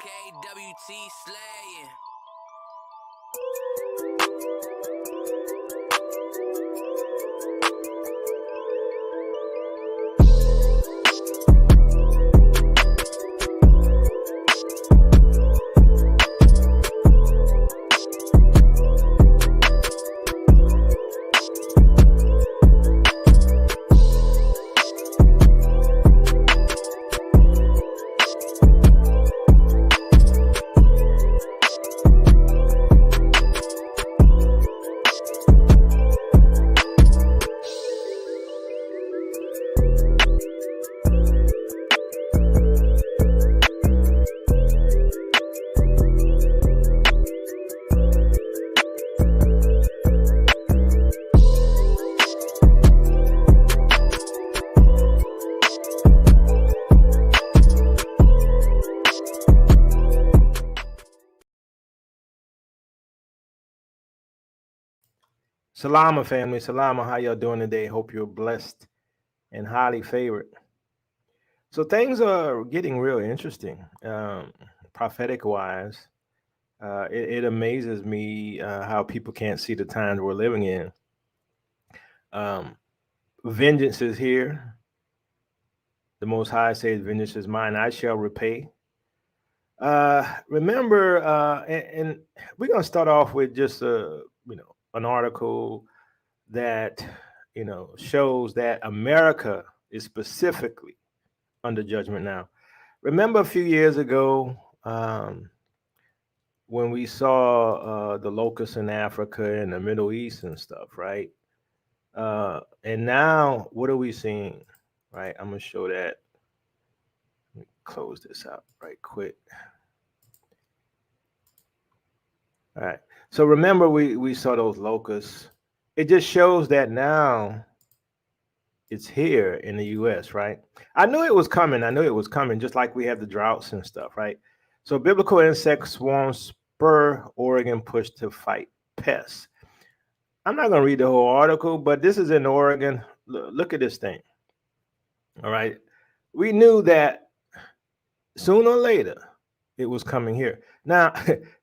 WW3 slaying. Salama family, Salama, how y'all doing today? Hope you're blessed and highly favored. So things are getting real interesting, prophetic wise. It amazes me how people can't see the times we're living in. Um, Vengeance is here. The Most High says, "Vengeance is mine; I shall repay." Remember, and we're gonna start off with just an article that shows that America is specifically under judgment now. Remember a few years ago when we saw the locusts in Africa and the Middle East and stuff, right? And now what are we seeing? Right, I'm gonna show that. Let me close this out right quick. All right. So remember we saw those locusts. It just shows that now it's here in the US, right? I knew it was coming. I knew it was coming, just like we have the droughts and stuff, right? So biblical insect swarms spur Oregon push to fight pests. I'm not going to read the whole article, but this is in Oregon. Look at this thing. All right. We knew that sooner or later it was coming here. Now,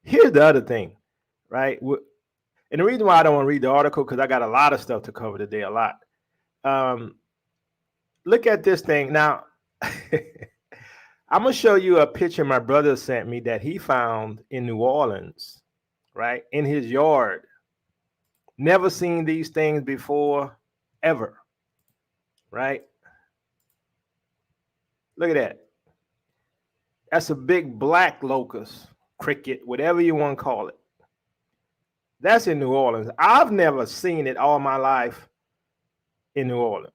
here's the other thing, right? And the reason why I don't want to read the article, because I got a lot of stuff to cover today, a lot. Look at this thing. Now, I'm going to show you a picture my brother sent me that he found in New Orleans, right? In his yard. Never seen these things before, ever, right? Look at that. That's a big black locust, cricket, whatever you want to call it. That's in New Orleans. I've never seen it all my life in New Orleans.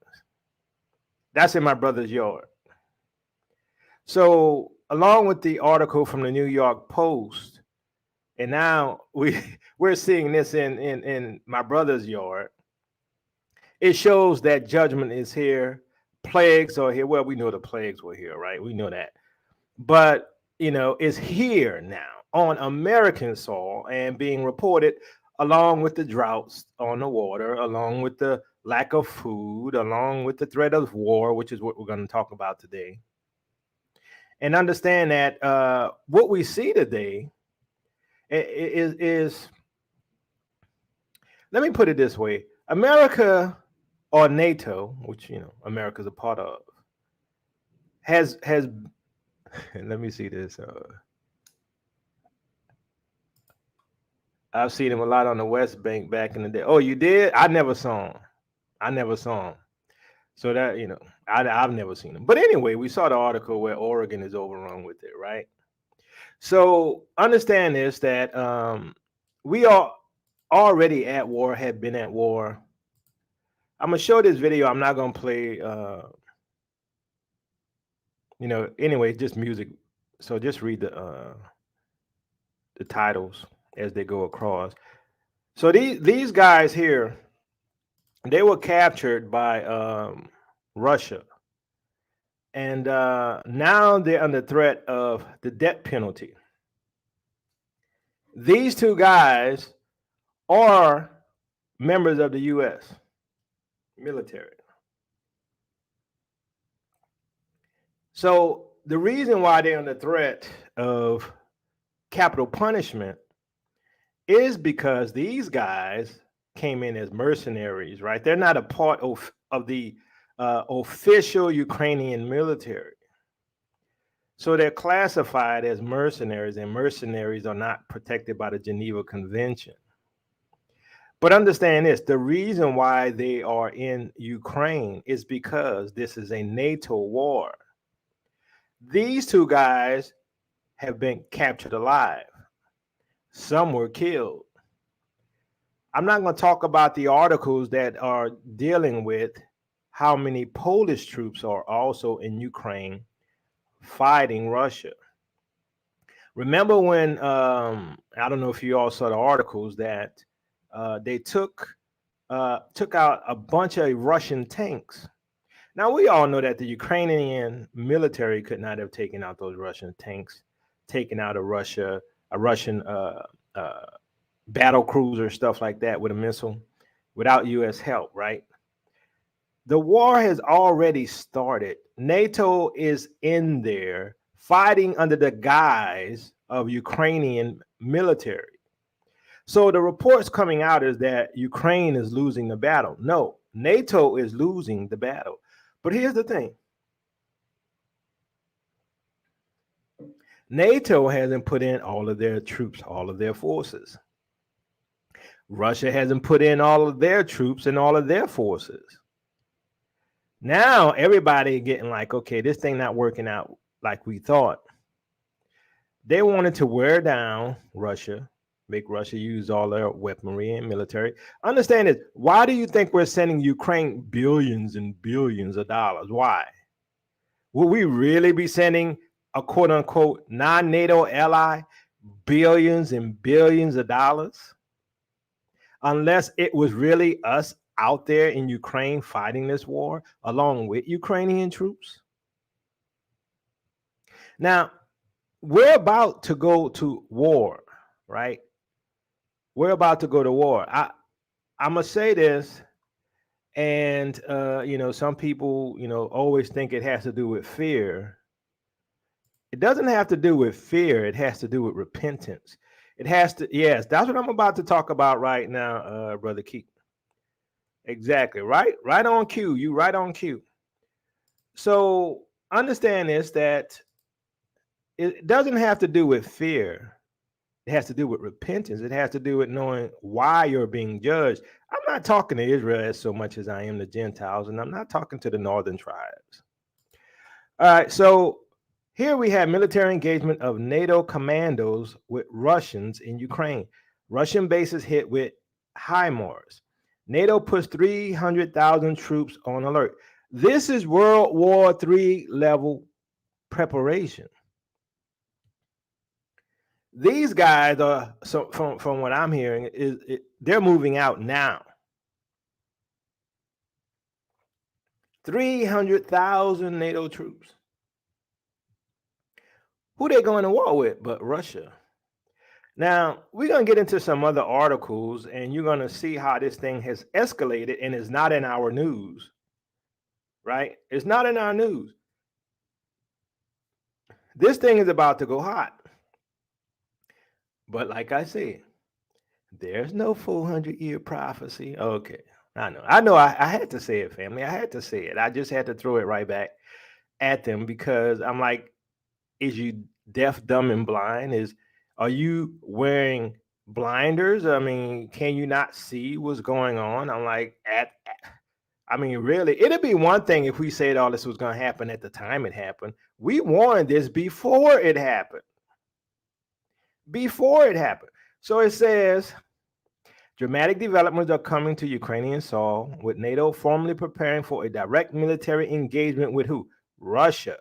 That's in my brother's yard. So, along with the article from the New York Post, and now we're seeing this in my brother's yard. It shows that judgment is here. Plagues are here. Well, we know the plagues were here, right? We know that. But, it's here now on American soil and being reported along with the droughts on the water, along with the lack of food, along with the threat of war, which is what we're going to talk about today. And understand that what we see today is let me put it this way. America or NATO, which America's a part of, has let me see this. I've seen him a lot on the West Bank back in the day. Oh, you did? I never saw him. So that I've never seen him. But anyway, we saw the article where Oregon is overrun with it, right? So understand this, that we are already at war, had been at war. I'm gonna show this video. I'm not gonna play anyway, just music. So just read the titles as they go across. So these guys here, they were captured by Russia. And now they're under threat of the death penalty. These two guys are members of the U.S. military. So the reason why they're under threat of capital punishment is because these guys came in as mercenaries, right? They're not a part of the official Ukrainian military. So they're classified as mercenaries, and mercenaries are not protected by the Geneva Convention. But understand this, the reason why they are in Ukraine is because this is a NATO war. These two guys have been captured alive. Some were killed. I'm not going to talk about the articles that are dealing with how many Polish troops are also in Ukraine fighting Russia. Remember when, I don't know if you all saw the articles that they took out a bunch of Russian tanks. Now, we all know that the Ukrainian military could not have taken out those Russian tanks, taken out a Russian battle cruiser, stuff like that with a missile without U.S. help, right? The war has already started. NATO is in there fighting under the guise of Ukrainian military. So the reports coming out is that Ukraine is losing the battle. No, NATO is losing the battle. But here's the thing. NATO hasn't put in all of their troops, all of their forces. Russia hasn't put in all of their troops and all of their forces. Now everybody getting like, okay, this thing not working out like we thought. They wanted to wear down Russia, make Russia use all their weaponry and military. Understand this. Why do you think we're sending Ukraine billions and billions of dollars? Why? Will we really be sending a quote unquote non-NATO ally billions and billions of dollars? Unless it was really us out there in Ukraine fighting this war along with Ukrainian troops. Now, we're about to go to war, right? We're about to go to war. I'm gonna say this, and some people, always think it has to do with fear. It doesn't have to do with fear. It has to do with repentance. It has to, yes, that's what I'm about to talk about right now, Brother Keith. Exactly, right on cue. You right on cue. So understand this, that it doesn't have to do with fear. It has to do with repentance. It has to do with knowing why you're being judged. I'm not talking to Israel as so much as I am the Gentiles, and I'm not talking to the northern tribes. All right, so here we have military engagement of NATO commandos with Russians in Ukraine. Russian bases hit with HIMARS. NATO puts 300,000 troops on alert. This is World War III level preparation. These guys are, so from what I'm hearing, they're moving out now. 300,000 NATO troops. Who they going to war with but Russia? Now, we're going to get into some other articles, and you're going to see how this thing has escalated and is not in our news, right? It's not in our news. This thing is about to go hot. But like I said, there's no 400-year prophecy. Okay, I know. I had to say it, family. I had to say it. I just had to throw it right back at them because I'm like, is you deaf, dumb, and blind? Are you wearing blinders? I mean, can you not see what's going on? I'm like, I mean, really, it'd be one thing if we said all this was going to happen at the time it happened. We warned this before it happened. Before it happened. So it says, dramatic developments are coming to Ukrainian soil, with NATO formally preparing for a direct military engagement with who? Russia.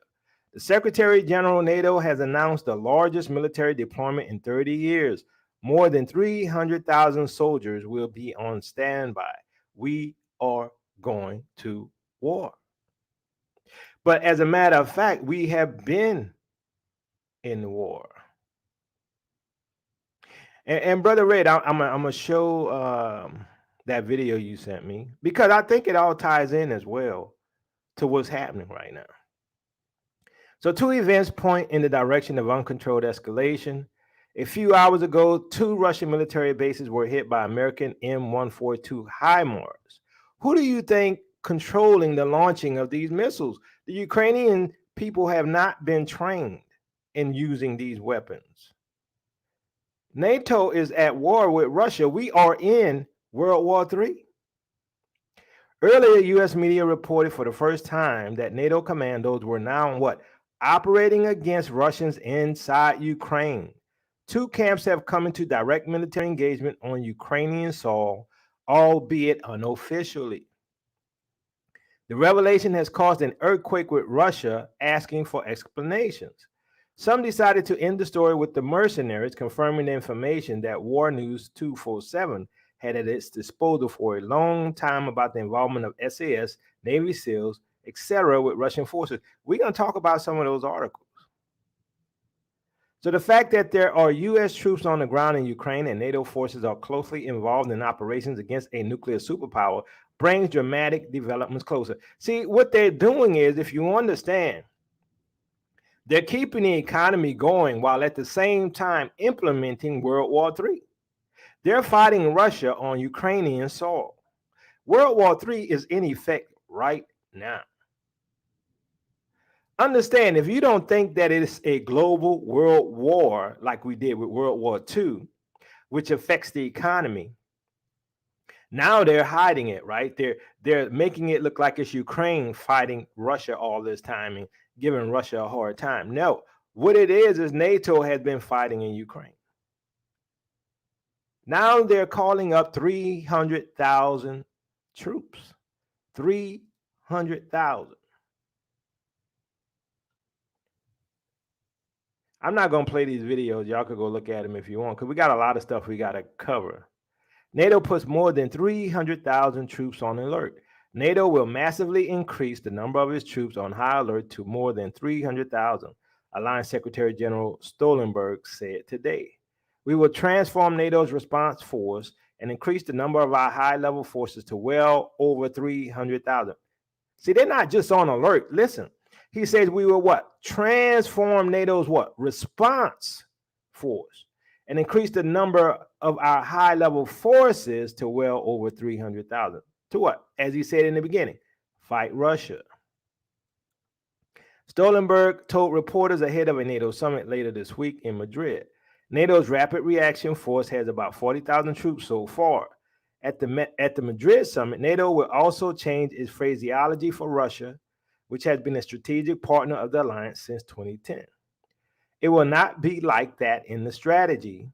The Secretary General NATO has announced the largest military deployment in 30 years. More than 300,000 soldiers will be on standby. We are going to war. But as a matter of fact, we have been in war. And Brother Red, I'm gonna show that video you sent me because I think it all ties in as well to what's happening right now. So two events point in the direction of uncontrolled escalation. A few hours ago, two Russian military bases were hit by American M142 HIMARS. Who do you think controlling the launching of these missiles? The Ukrainian people have not been trained in using these weapons. NATO is at war with Russia. We are in World War III. Earlier, U.S. media reported for the first time that NATO commandos were now what? Operating against Russians inside Ukraine. Two camps have come into direct military engagement on Ukrainian soil, albeit unofficially. The revelation has caused an earthquake with Russia asking for explanations. Some decided to end the story with the mercenaries confirming the information that War News 247 had at its disposal for a long time about the involvement of SAS, Navy SEALs, etc. with Russian forces. We're going to talk about some of those articles. So the fact that there are U.S. troops on the ground in Ukraine and NATO forces are closely involved in operations against a nuclear superpower brings dramatic developments closer. See, what they're doing is, if you understand, they're keeping the economy going while at the same time implementing World War III. They're fighting Russia on Ukrainian soil. World War III is in effect right now. Understand, if you don't think that it's a global world war like we did with World War II, which affects the economy, now they're hiding it, right? They're making it look like it's Ukraine fighting Russia all this time and giving Russia a hard time. No, what it is NATO has been fighting in Ukraine. Now they're calling up 300,000 troops. 300,000. I'm not going to play these videos. Y'all could go look at them if you want, because we got a lot of stuff we got to cover. NATO puts more than 300,000 troops on alert. NATO will massively increase the number of its troops on high alert to more than 300,000, Alliance Secretary General Stoltenberg said today. We will transform NATO's response force and increase the number of our high-level forces to well over 300,000. See, they're not just on alert. Listen, he says we will what? Transform NATO's what? Response force and increase the number of our high-level forces to well over 300,000. To what? As he said in the beginning, fight Russia. Stoltenberg told reporters ahead of a NATO summit later this week in Madrid. NATO's Rapid Reaction Force has about 40,000 troops so far. At the Madrid summit, NATO will also change its phraseology for Russia, which has been a strategic partner of the alliance since 2010. It will not be like that in the strategy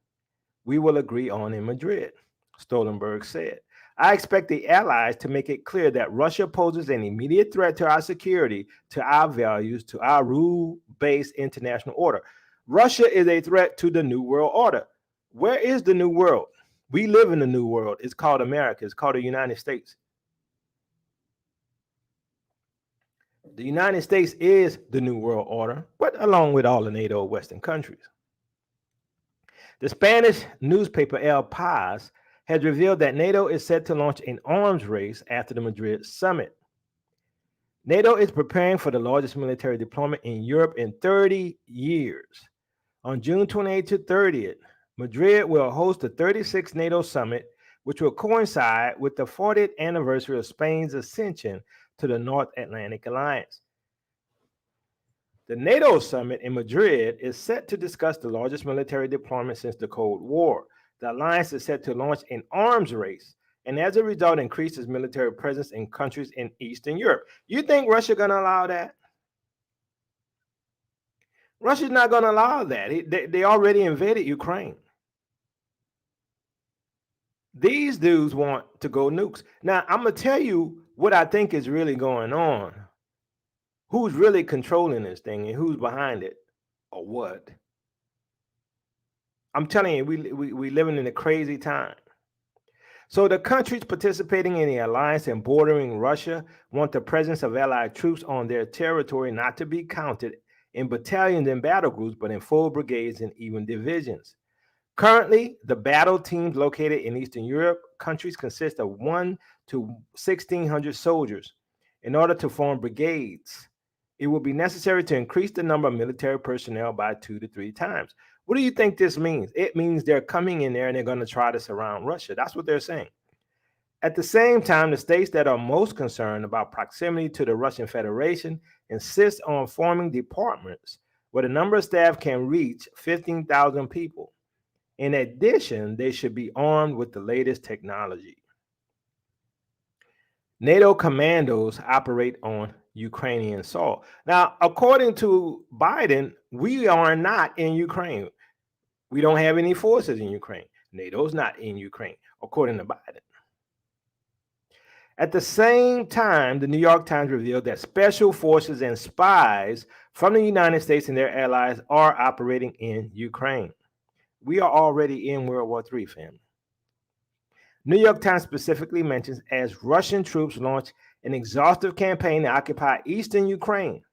we will agree on in Madrid, Stoltenberg said. I expect the allies to make it clear that Russia poses an immediate threat to our security, to our values, to our rule-based international order. Russia is a threat to the New World Order. Where is the New World? We live in the New World. It's called America. It's called the United States. The United States is the New World Order, but along with all the NATO Western countries. The Spanish newspaper El Paz has revealed that NATO is set to launch an arms race after the Madrid summit. NATO is preparing for the largest military deployment in Europe in 30 years. On June 28 to 30th, Madrid will host the 36th NATO summit, which will coincide with the 40th anniversary of Spain's ascension to the North Atlantic Alliance. The NATO summit in Madrid is set to discuss the largest military deployment since the Cold War. The alliance is set to launch an arms race and as a result increase its military presence in countries in Eastern Europe. You think Russia going to allow that? Russia's not going to allow that. They already invaded Ukraine. These dudes want to go nukes. Now, I'm going to tell you what I think is really going on. Who's really controlling this thing and who's behind it or what? I'm telling you, we living in a crazy time. So the countries participating in the alliance and bordering Russia want the presence of allied troops on their territory not to be counted in battalions and battle groups, but in full brigades and even divisions. Currently, the battle teams located in Eastern Europe countries consist of 1 to 1,600 soldiers. In order to form brigades, It will be necessary to increase the number of military personnel by 2 to 3 times. What do you think this means? It means they're coming in there and they're going to try to surround Russia. That's what they're saying. At the same time, the states that are most concerned about proximity to the Russian Federation insist on forming departments where the number of staff can reach 15,000 people. In addition, they should be armed with the latest technology. NATO commandos operate on Ukrainian soil. Now, according to Biden, we are not in Ukraine. We don't have any forces in Ukraine. NATO's not in Ukraine, according to Biden. At the same time, the New York Times revealed that special forces and spies from the United States and their allies are operating in Ukraine. We are already in World War III, family. New York Times specifically mentions as Russian troops launch an exhaustive campaign to occupy eastern Ukraine.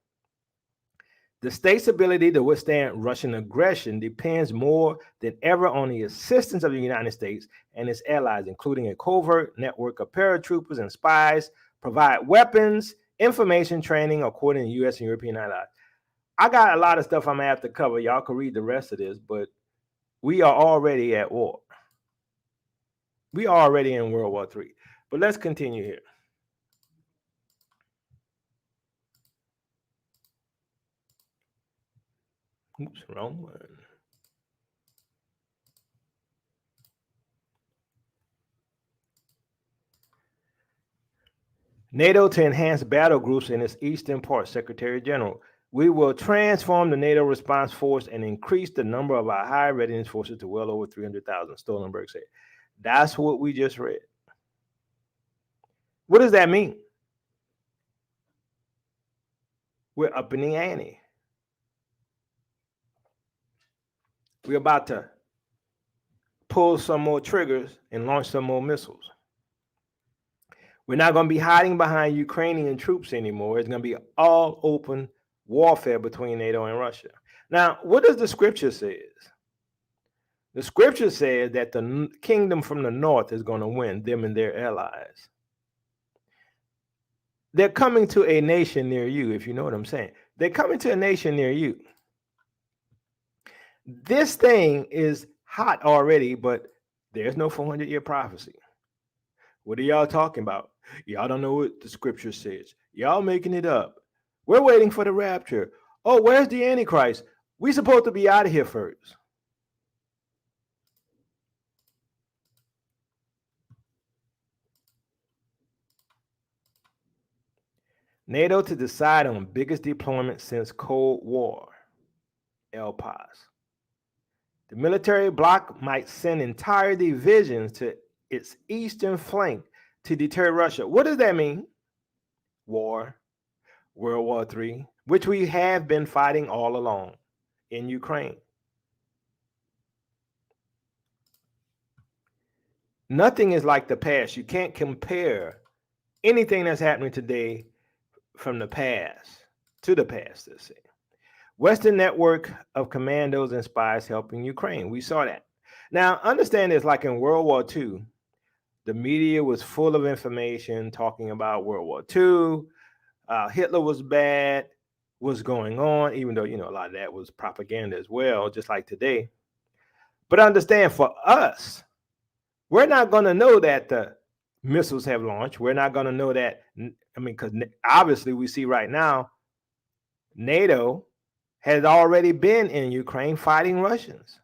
The state's ability to withstand Russian aggression depends more than ever on the assistance of the United States and its allies, including a covert network of paratroopers and spies, provide weapons, information training, according to U.S. and European allies. I got a lot of stuff I'm going to have to cover. Y'all can read the rest of this, but we are already at war. We are already in World War III. But let's continue here. Oops, wrong one. NATO to enhance battle groups in its eastern part, Secretary General. We will transform the NATO response force and increase the number of our high readiness forces to well over 300,000, Stoltenberg said. That's what we just read. What does that mean? We're upping the ante. We're about to pull some more triggers and launch some more missiles. We're not going to be hiding behind Ukrainian troops anymore. It's going to be all open warfare between NATO and Russia. Now, what does the scripture say? The scripture says that the kingdom from the north is going to win, them and their allies. They're coming to a nation near you, if you know what I'm saying. They're coming to a nation near you. This thing is hot already, but there's no 400-year prophecy. What are y'all talking about? Y'all don't know what the scripture says. Y'all making it up. We're waiting for the rapture. Oh, where's the Antichrist? We supposed to be out of here first. NATO to decide on biggest deployment since Cold War. El Paz. The military bloc might send entire divisions to its eastern flank to deter Russia. What does that mean? War, World War III, which we have been fighting all along in Ukraine. Nothing is like the past. You can't compare anything that's happening today from the past to the past, let's say. Western network of commandos and spies helping Ukraine. We saw that. Now, understand this, like in World War II, the media was full of information talking about World War II. Hitler was bad, what's going on, even though, a lot of that was propaganda as well, just like today. But understand, for us, we're not going to know that the missiles have launched. We're not going to know that, because obviously we see right now, NATO has already been in Ukraine fighting Russians.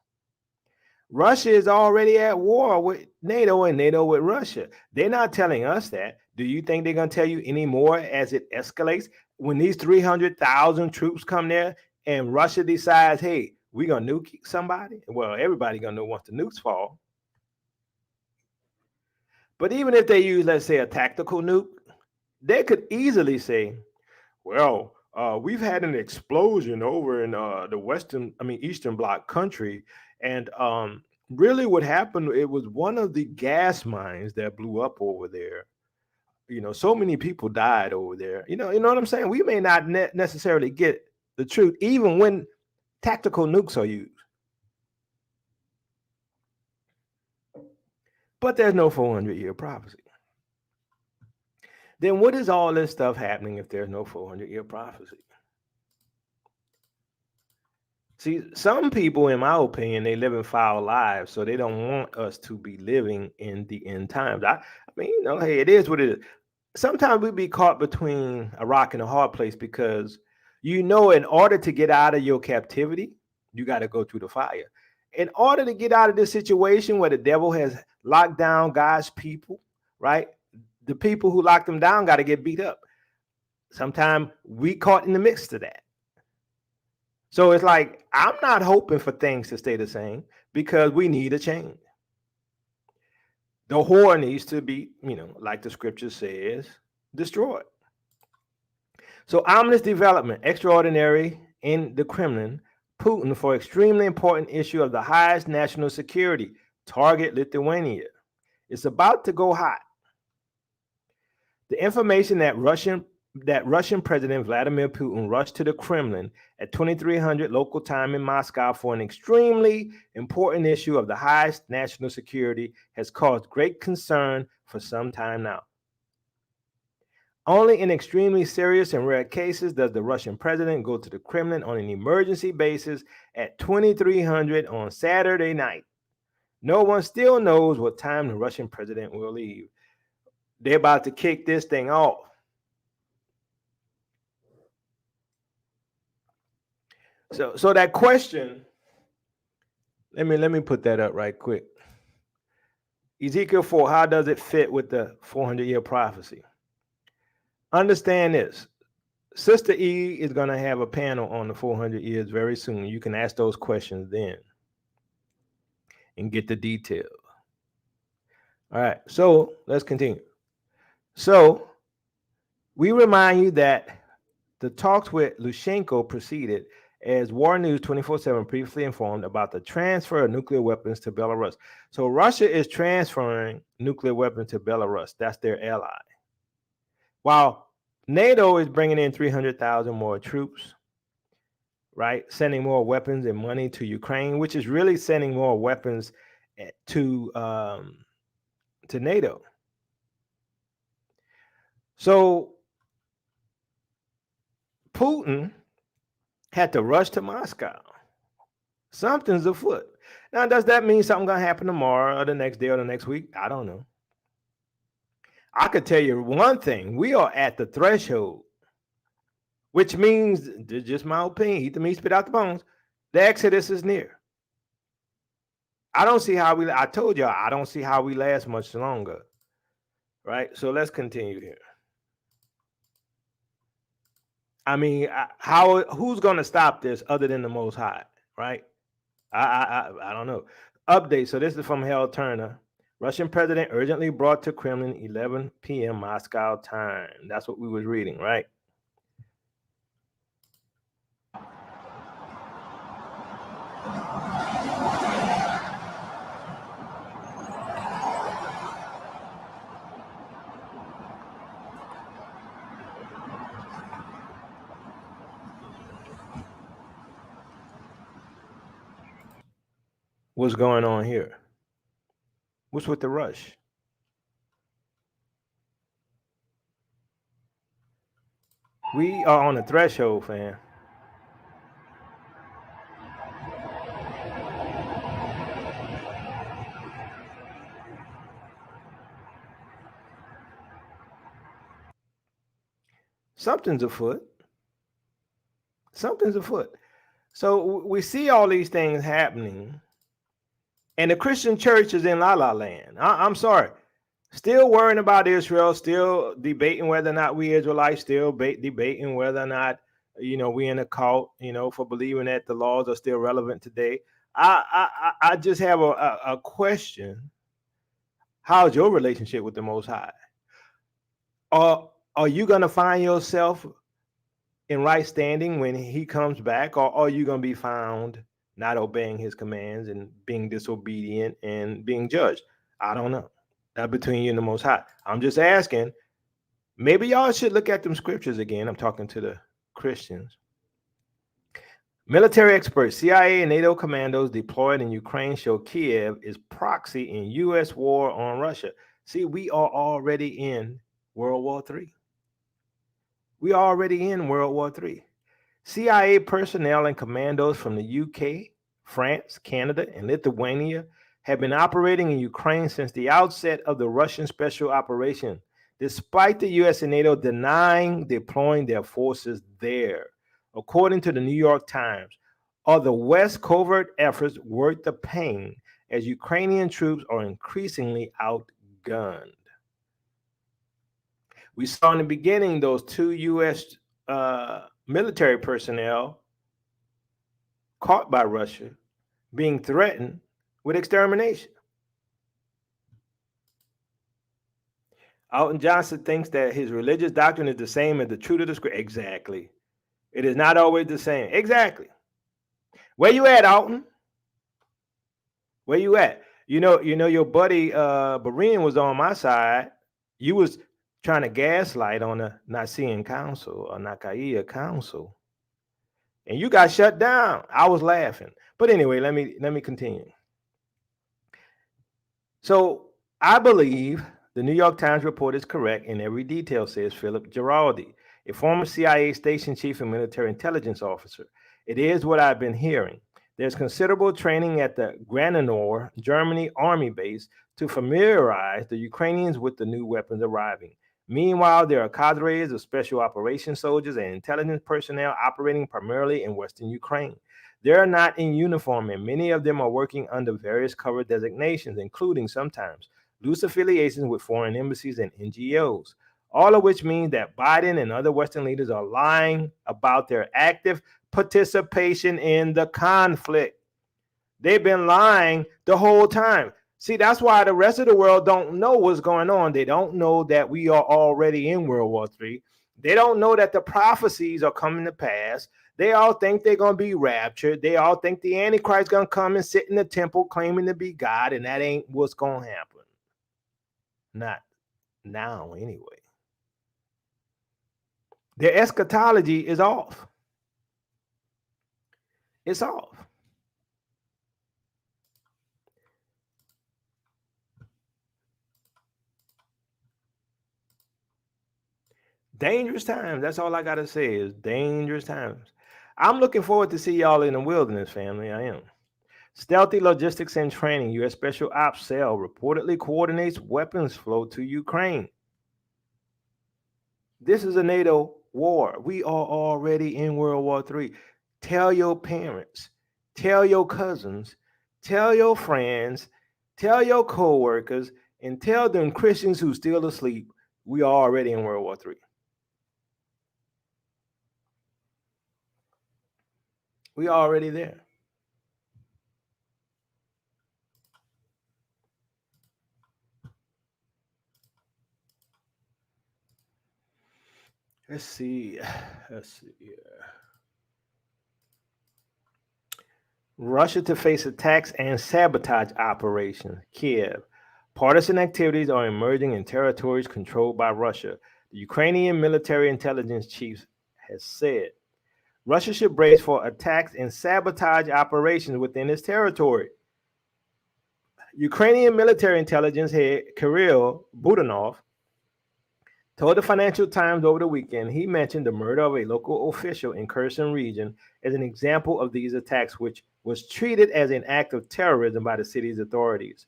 Russia is already at war with NATO and NATO with Russia. They're not telling us that. Do you think they're going to tell you any more as it escalates? When these 300,000 troops come there and Russia decides, hey, we're going to nuke somebody? Well, everybody's going to know once the nukes fall. But even if they use, let's say, a tactical nuke, they could easily say, well, we've had an explosion over in the Eastern Bloc country. And really what happened, it was one of the gas mines that blew up over there. So many people died over there. You know what I'm saying? We may not necessarily get the truth, even when tactical nukes are used. But there's no 400-year prophecy. Then what is all this stuff happening if there's no 400-year prophecy? See, some people, in my opinion, they live in foul lives, so they don't want us to be living in the end times. I mean, hey, it is what it is. Sometimes we be caught between a rock and a hard place because, in order to get out of your captivity, you got to go through the fire. In order to get out of this situation where the devil has locked down God's people, right? The people who locked them down got to get beat up. Sometimes we caught in the midst of that. So it's like, I'm not hoping for things to stay the same because we need a change. The whore needs to be, like the scripture says, destroyed. So ominous development, extraordinary in the Kremlin, Putin for extremely important issue of the highest national security, target Lithuania. It's about to go hot. The information that Russian President Vladimir Putin rushed to the Kremlin at 2300 local time in Moscow for an extremely important issue of the highest national security has caused great concern for some time now. Only in extremely serious and rare cases does the Russian president go to the Kremlin on an emergency basis at 2300 on Saturday night. No one still knows what time the Russian president will leave. They're about to kick this thing off. So that question, let me put that up right quick. Ezekiel 4, how does it fit with the 400-year prophecy? Understand this. Sister E is going to have a panel on the 400 years very soon. You can ask those questions then and get the details. All right, so let's continue. So we remind you that the talks with Lushenko proceeded as War News 24/7 previously informed about the transfer of nuclear weapons to Belarus. So Russia is transferring nuclear weapons to Belarus. That's their ally. While NATO is bringing in 300,000 more troops, right? Sending more weapons and money to Ukraine, which is really sending more weapons to NATO. So Putin had to rush to Moscow. Something's afoot. Now, does that mean something's going to happen tomorrow or the next day or the next week? I don't know. I could tell you one thing. We are at the threshold, which means, just my opinion, eat the meat, spit out the bones, the Exodus is near. I don't see how I told y'all, I don't see how we last much longer. Right? So let's continue here. I mean, who's going to stop this other than the Most High? Right? I don't know. Update. So this is from Hal Turner. Russian president urgently brought to Kremlin 11 p.m. Moscow time. That's what we was reading, right? What's going on here? What's with the rush? We are on the threshold, fam. Something's afoot. Something's afoot. So we see all these things happening, and the Christian church is in la la land. I'm sorry. Still worrying about Israel, still debating whether or not we Israelites, still debating whether or not, we in a cult, for believing that the laws are still relevant today. I just have a question. How's your relationship with the Most High? Are you going to find yourself in right standing when he comes back, or are you going to be found not obeying his commands and being disobedient and being judged? I don't know. That's between you and the Most High. I'm just asking. Maybe y'all should look at them scriptures again. I'm talking to the Christians. Military experts, CIA and NATO commandos deployed in Ukraine show Kiev is proxy in U.S. war on Russia. See, we are already in World War III. We are already in World War III. CIA personnel and commandos from the UK, France, Canada, and Lithuania have been operating in Ukraine since the outset of the Russian special operation, despite the US and NATO denying deploying their forces there. According to the New York Times, are the West's covert efforts worth the pain as Ukrainian troops are increasingly outgunned? We saw in the beginning those two U.S. Military personnel caught by Russia being threatened with extermination. Alton Johnson thinks that his religious doctrine is the same as the truth of the scripture. Exactly. It is not always the same. Exactly. Where you at, Alton? Where you at? Your buddy Berean was on my side. You was trying to gaslight on the Nicene Council or Nicaea Council, and you got shut down. I was laughing. But anyway, let me continue. So I believe the New York Times report is correct in every detail, says Philip Giraldi, a former CIA station chief and military intelligence officer. It is what I've been hearing. There's considerable training at the Granonor, Germany Army base to familiarize the Ukrainians with the new weapons arriving. Meanwhile, there are cadres of special operations soldiers and intelligence personnel operating primarily in Western Ukraine. They're not in uniform, and many of them are working under various cover designations, including sometimes loose affiliations with foreign embassies and NGOs. All of which means that Biden and other Western leaders are lying about their active participation in the conflict. They've been lying the whole time. See, that's why the rest of the world don't know what's going on. They don't know that we are already in World War III. They don't know that the prophecies are coming to pass. They all think they're going to be raptured. They all think the Antichrist is going to come and sit in the temple claiming to be God, and that ain't what's going to happen. Not now, anyway. Their eschatology is off. It's off. Dangerous times. That's all I got to say is dangerous times. I'm looking forward to see y'all in the wilderness, family. I am. Stealthy Logistics and Training, U.S. Special Ops Cell reportedly coordinates weapons flow to Ukraine. This is a NATO war. We are already in World War III. Tell your parents, tell your cousins, tell your friends, tell your co-workers, and tell them Christians who still asleep, we are already in World War III. We are already there. Let's see. Russia to face attacks and sabotage operations. Kiev. Partisan activities are emerging in territories controlled by Russia. The Ukrainian military intelligence chief has said Russia should brace for attacks and sabotage operations within its territory. Ukrainian military intelligence head Kirill Budanov told the Financial Times over the weekend he mentioned the murder of a local official in Kherson region as an example of these attacks, which was treated as an act of terrorism by the city's authorities.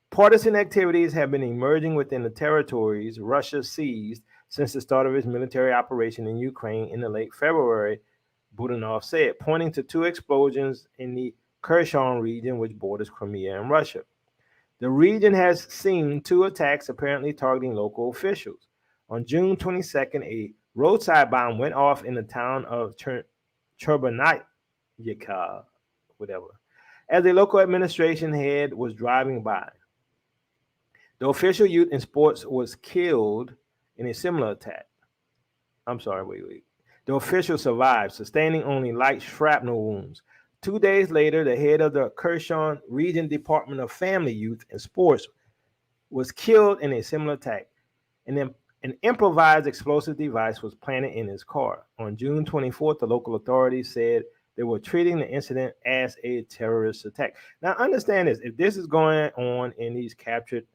Partisan activities have been emerging within the territories Russia seized since the start of its military operation in Ukraine in the late February, Budanov said, pointing to two explosions in the Kherson region, which borders Crimea and Russia. The region has seen two attacks apparently targeting local officials. On June 22nd, a roadside bomb went off in the town of Cherbanayka, whatever, as a local administration head was driving by. The official youth in sports was killed in a similar attack. I'm sorry, wait. The official survived, sustaining only light shrapnel wounds. 2 days later, the head of the Kherson Region Department of Family, Youth, and Sports was killed in a similar attack. And then an improvised explosive device was planted in his car. On June 24th, the local authorities said they were treating the incident as a terrorist attack. Now, understand this. If this is going on in these captured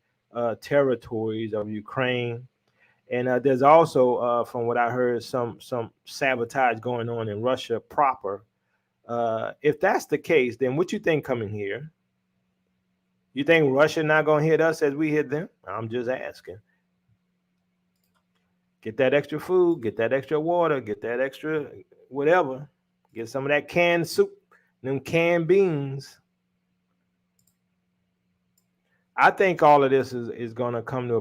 territories of Ukraine, And there's also, from what I heard, some sabotage going on in Russia proper. If that's the case, then what you think coming here? You think Russia not gonna hit us as we hit them? I'm just asking. Get that extra food, get that extra water, get that extra whatever. Get some of that canned soup, them canned beans. I think all of this is going to come to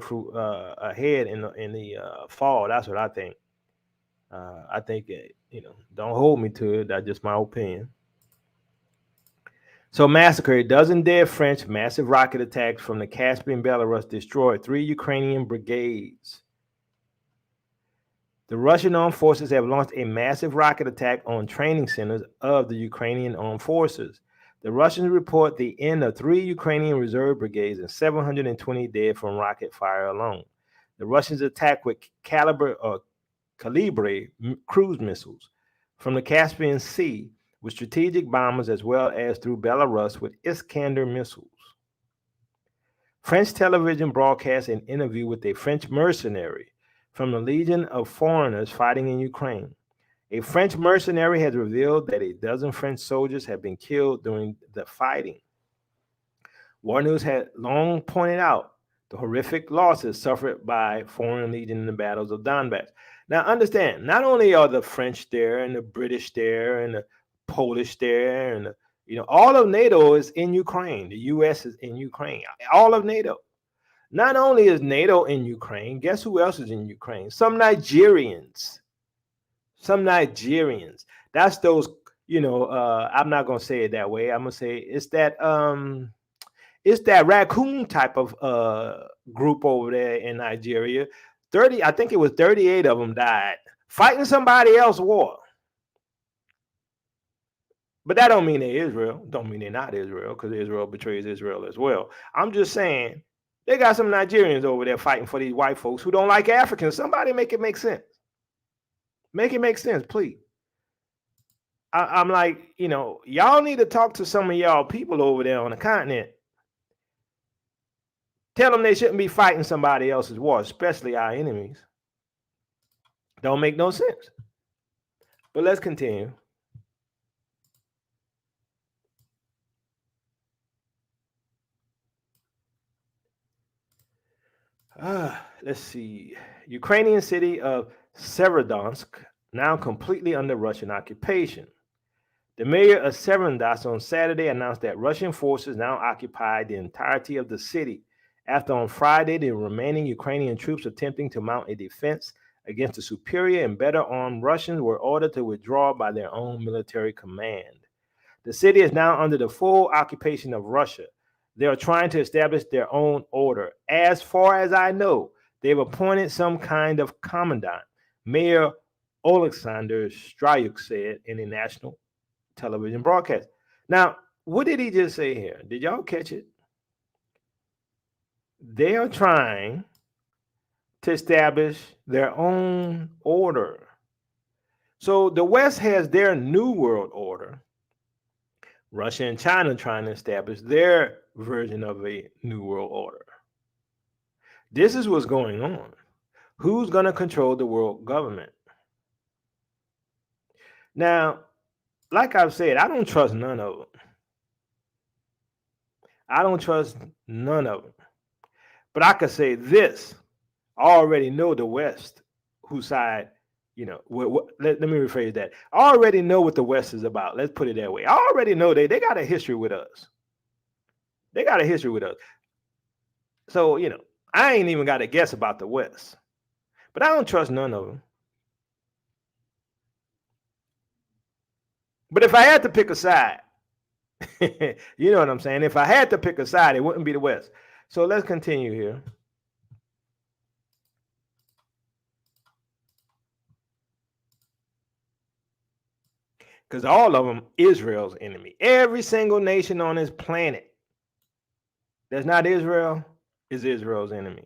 a head in the fall. That's what I think. I think don't hold me to it. That's just my opinion. So massacre, a dozen dead French massive rocket attacks from the Caspian, Belarus destroyed 3 Ukrainian brigades. The Russian armed forces have launched a massive rocket attack on training centers of the Ukrainian armed forces. The Russians report the end of 3 Ukrainian reserve brigades and 720 dead from rocket fire alone. The Russians attacked with Calibre cruise missiles from the Caspian Sea with strategic bombers as well as through Belarus with Iskander missiles. French television broadcast an interview with a French mercenary from the Legion of Foreigners fighting in Ukraine. A French mercenary has revealed that a dozen French soldiers have been killed during the fighting. War News had long pointed out the horrific losses suffered by Foreign Legion in the battles of Donbass. Now understand, not only are the French there and the British there and the Polish there and all of NATO is in Ukraine. The US is in Ukraine. All of NATO. Not only is NATO in Ukraine, guess who else is in Ukraine? Some Nigerians. That's those, I'm not gonna say it that way. I'm gonna say it's that raccoon type of group over there in Nigeria. 30, I think it was 38 of them died fighting somebody else's war. But that don't mean they're Israel. Don't mean they're not Israel, because Israel betrays Israel as well. I'm just saying they got some Nigerians over there fighting for these white folks who don't like Africans. Somebody make it make sense. Make it make sense, please. I'm like, y'all need to talk to some of y'all people over there on the continent. Tell them they shouldn't be fighting somebody else's war, especially our enemies. Don't make no sense. But let's continue. Let's see. Ukrainian city of Severodonetsk now completely under Russian occupation. The mayor of Severodonetsk on Saturday announced that Russian forces now occupy the entirety of the city after on Friday the remaining Ukrainian troops attempting to mount a defense against the superior and better armed Russians were ordered to withdraw by their own military command. The city is now under the full occupation of Russia. They are trying to establish their own order. As far as I know, they've appointed some kind of commandant, Mayor Alexander Stryuk said in a national television broadcast. Now, what did he just say here? Did y'all catch it? They are trying to establish their own order. So the West has their new world order. Russia and China trying to establish their version of a new world order. This is what's going on. Who's going to control the world government? Now, like I've said, I don't trust none of them. I don't trust none of them. But I could say this. I already know the West, whose side, let me rephrase that. I already know what the West is about. Let's put it that way. I already know they got a history with us. They got a history with us. So, I ain't even got to guess about the West. But I don't trust none of them. But if I had to pick a side, you know what I'm saying? If I had to pick a side, it wouldn't be the West. So let's continue here. Because all of them, Israel's enemy. Every single nation on this planet that's not Israel is Israel's enemy.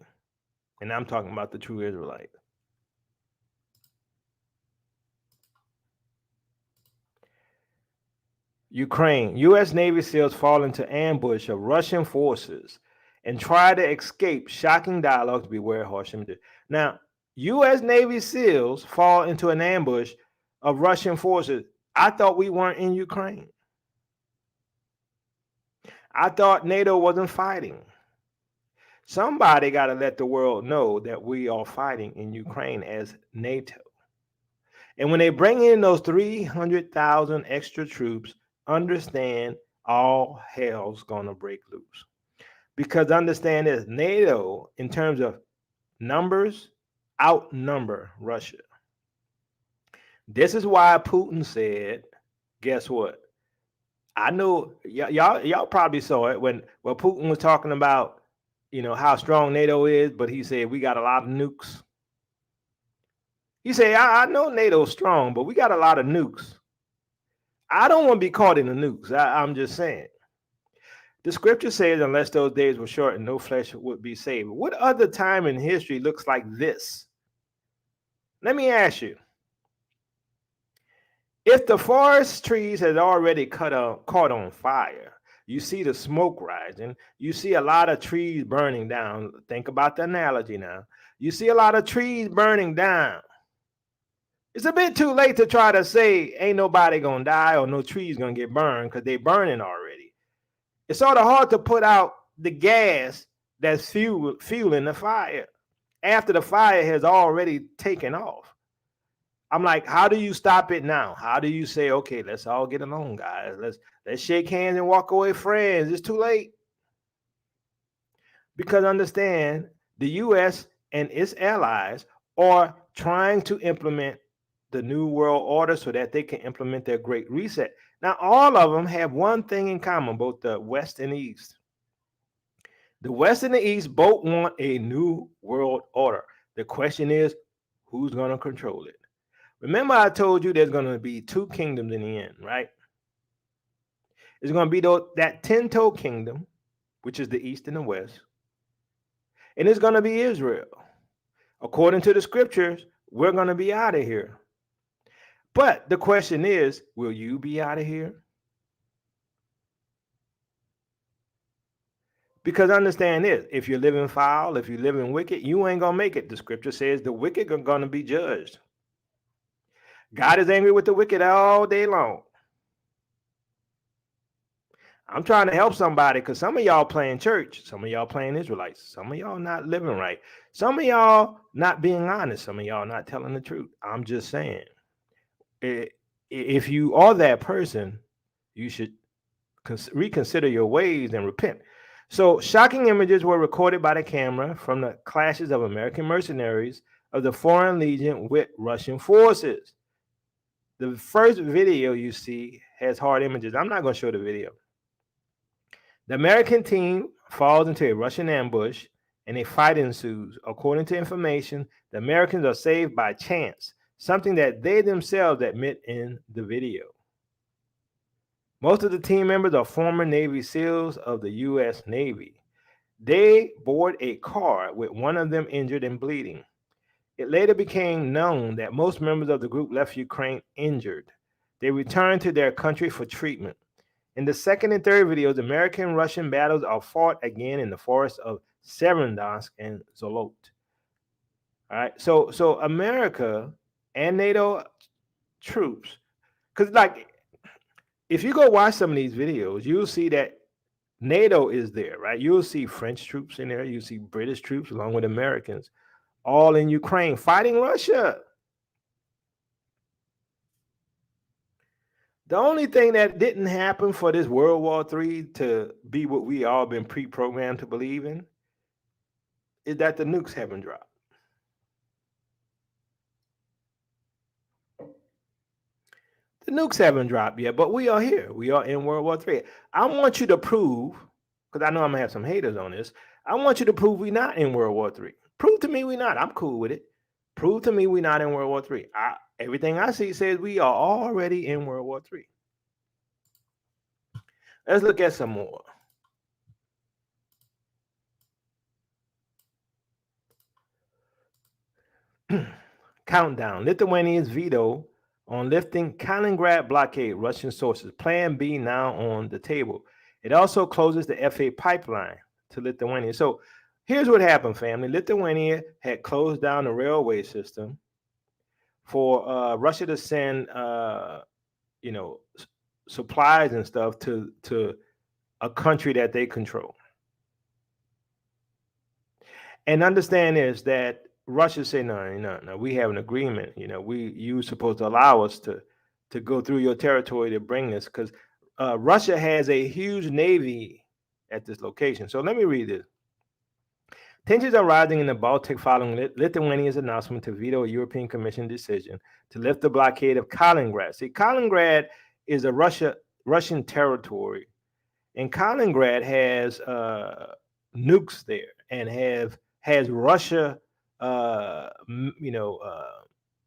And I'm talking about the true Israelite. Ukraine. U.S. Navy SEALs fall into ambush of Russian forces and try to escape. Shocking dialogues. Beware harsh images. Now, U.S. Navy SEALs fall into an ambush of Russian forces. I thought we weren't in Ukraine. I thought NATO wasn't fighting. Somebody got to let the world know that we are fighting in Ukraine as NATO. And when they bring in those 300,000 extra troops, understand all hell's going to break loose. Because understand this, NATO, in terms of numbers, outnumber Russia. This is why Putin said, guess what? I know y'all probably saw it when Putin was talking about, how strong NATO is, but he said we got a lot of nukes. He said, I know NATO's strong, but we got a lot of nukes. I don't want to be caught in the nukes. I'm just saying. The scripture says, unless those days were shortened, no flesh would be saved. What other time in history looks like this? Let me ask you. If the forest trees had already caught on fire, you see the smoke rising, you see a lot of trees burning down. Think about the analogy now. You see a lot of trees burning down. It's a bit too late to try to say ain't nobody gonna die or no trees gonna get burned because they're burning already. It's sort of hard to put out the gas that's fueling the fire after the fire has already taken off. I'm like, how do you stop it now? How do you say, okay, let's all get along, guys. Let's shake hands and walk away friends. It's too late. Because understand, the US and its allies are trying to implement the New World Order so that they can implement their Great Reset. Now, all of them have one thing in common, both the West and the East. The West and the East both want a New World Order. The question is, who's going to control it? Remember, I told you there's going to be two kingdoms in the end, right? It's going to be that 10-toe kingdom, which is the East and the West, and it's going to be Israel. According to the scriptures, we're going to be out of here. But the question is, will you be out of here? Because understand this, if you're living foul, if you're living wicked, you ain't going to make it. The scripture says the wicked are going to be judged. God is angry with the wicked all day long. I'm trying to help somebody because some of y'all playing church, some of y'all playing Israelites, some of y'all not living right, some of y'all not being honest, some of y'all not telling the truth. I'm just saying, if you are that person, you should reconsider your ways and repent. So shocking images were recorded by the camera from the clashes of American mercenaries of the Foreign Legion with Russian forces. The first video you see has hard images. I'm not going to show the video. The American team falls into a Russian ambush and a fight ensues. According to information, the Americans are saved by chance, something that they themselves admit in the video. Most of the team members are former Navy SEALs of the U.S. Navy. They board a car with one of them injured and bleeding. It later became known that most members of the group left Ukraine injured. They returned to their country for treatment. In the second and third videos, American-Russian battles are fought again in the forests of Severodonetsk and Zolot. All right, so America and NATO troops, because like if you go watch some of these videos, you'll see that NATO is there, right? You'll see French troops in there, you'll see British troops along with Americans, all in Ukraine fighting Russia. The only thing that didn't happen for this World War III to be what we all been pre-programmed to believe in is that the nukes haven't dropped. The nukes haven't dropped yet, but we are here. We are in World War III. I want you to prove, because I know I'm going to have some haters on this, I want you to prove we're not in World War III. Prove to me we're not. I'm cool with it. Prove to me we're not in World War III. Everything I see says we are already in World War III. Let's look at some more. Countdown. Lithuania's veto on lifting Kaliningrad blockade. Russian sources. Plan B now on the table. It also closes the FA pipeline to Lithuania. So Here's what happened, family. Lithuania had closed down the railway system for Russia to send, you know, supplies and stuff to a country that they control. And understand is that Russia say, no, no, no, we have an agreement. You supposed to allow us to go through your territory to bring this, because Russia has a huge navy at this location. So let me read this. Tensions are rising in the Baltic following Lithuania's announcement to veto a European Commission decision to lift the blockade of Kaliningrad. See, Kaliningrad is a Russian territory, and Kaliningrad has nukes there and has Russia,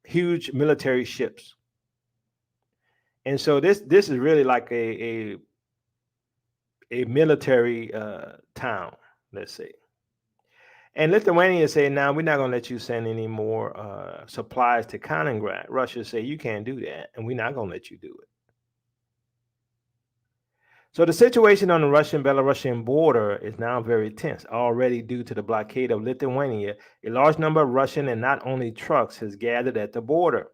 huge military ships. And so this is really like a military town, let's say. And Lithuania say, now we're not going to let you send any more supplies to Kaliningrad. Russia say, you can't do that, and we're not going to let you do it. So the situation on the Russian-Belarusian border is now very tense, already due to the blockade of Lithuania. A large number of Russian and not only trucks has gathered at the border.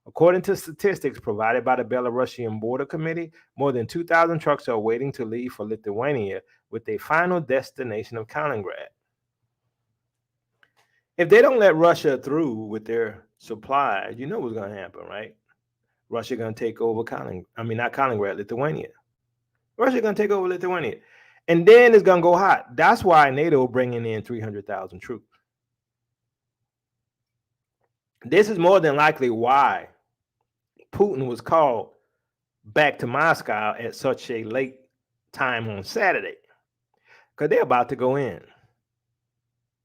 According to statistics provided by the Belarusian Border Committee, more than 2,000 trucks are waiting to leave for Lithuania with a final destination of Kaliningrad. If they don't let Russia through with their supplies, you know what's going to happen, right? Russia going to take over Lithuania. Russia going to take over Lithuania. And then it's going to go hot. That's why NATO bringing in 300,000 troops. This is more than likely why Putin was called back to Moscow at such a late time on Saturday, because they're about to go in.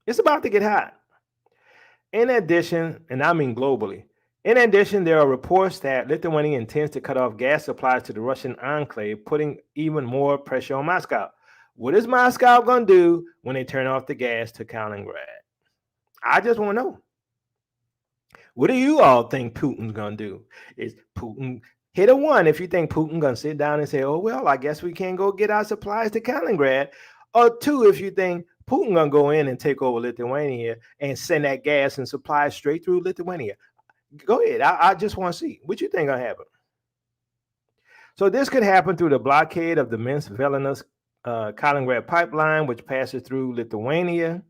It's about to get hot. In addition, and I mean globally, in addition, there are reports that Lithuania intends to cut off gas supplies to the Russian enclave, putting even more pressure on Moscow. What is Moscow going to do when they turn off the gas to Kaliningrad? I just want to know. What do you all think Putin's going to do? Is Putin hit a one if you think Putin going to sit down and say, oh, well, I guess we can't go get our supplies to Kaliningrad? Or two, if you think Putin going to go in and take over Lithuania and send that gas and supplies straight through Lithuania? Go ahead. I just want to see. What you think going to happen? So this could happen through the blockade of the Minsk-Vilnius Kaliningrad pipeline, which passes through Lithuania.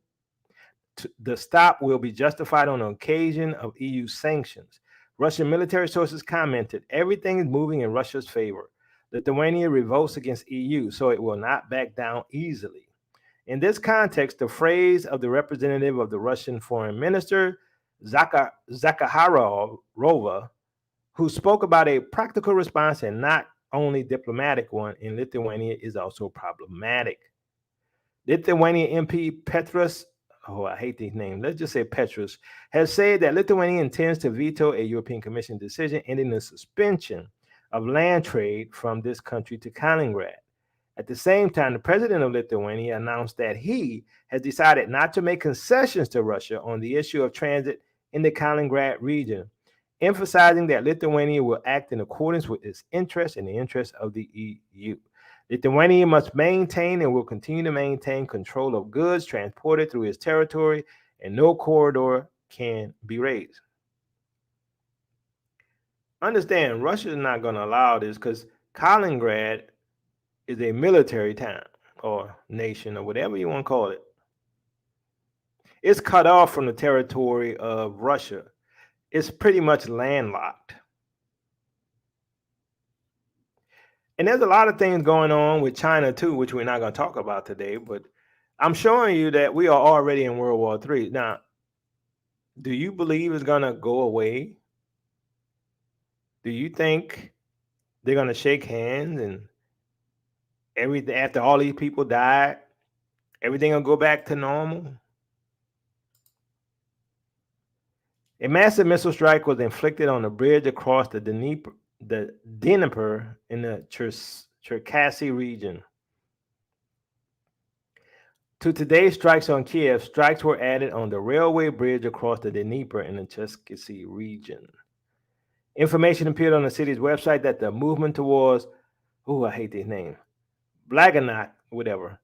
The stop will be justified on the occasion of EU sanctions. Russian military sources commented, everything is moving in Russia's favor. Lithuania revolts against EU, so it will not back down easily. In this context, the phrase of the representative of the Russian foreign minister, Zakharova, who spoke about a practical response and not only diplomatic one in Lithuania, is also problematic. Lithuania MP Petrus, I hate these names, let's just say Petrus, has said that Lithuania intends to veto a European Commission decision ending the suspension of land trade from this country to Kaliningrad. At the same time, the president of Lithuania announced that he has decided not to make concessions to Russia on the issue of transit in the Kaliningrad region, emphasizing that Lithuania will act in accordance with its interests and the interests of the EU. Lithuania must maintain and will continue to maintain control of goods transported through its territory, and no corridor can be raised. Understand, Russia is not going to allow this because Kaliningrad is a military town or nation or whatever you want to call it. It's cut off from the territory of Russia. It's pretty much landlocked. And there's a lot of things going on with China too, which we're not going to talk about today, but I'm showing you that we are already in World War III. Now, do you believe it's going to go away? Do you think they're going to shake hands and everything after all these people died, everything will go back to normal? A massive missile strike was inflicted on a bridge across the Dnieper in the Cherkasy region. To today's strikes on Kiev, strikes were added on the railway bridge across the Dnieper in the Cherkasy region. Information appeared on the city's website that the movement towards, I hate these names, Blaganat, whatever,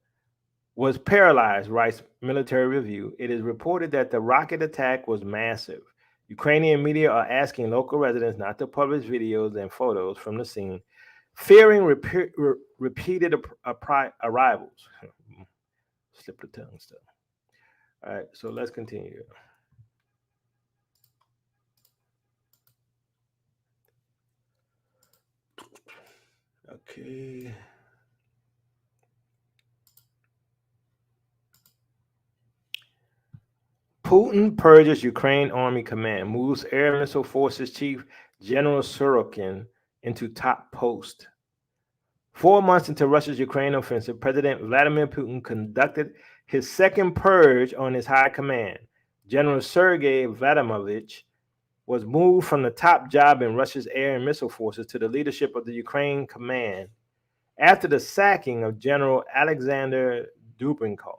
was paralyzed, writes Military Review. It is reported that the rocket attack was massive. Ukrainian media are asking local residents not to publish videos and photos from the scene, fearing repeated arrivals. Slip the tongue stuff. All right, so let's continue. Okay. Putin purges Ukraine Army Command, moves Air Missile Forces Chief General Sorokin into top post. 4 months into Russia's Ukraine offensive, President Vladimir Putin conducted his second purge on his high command. General Sergei Vladimirovich was moved from the top job in Russia's air and missile forces to the leadership of the Ukraine command after the sacking of General Alexander Dubrenkov.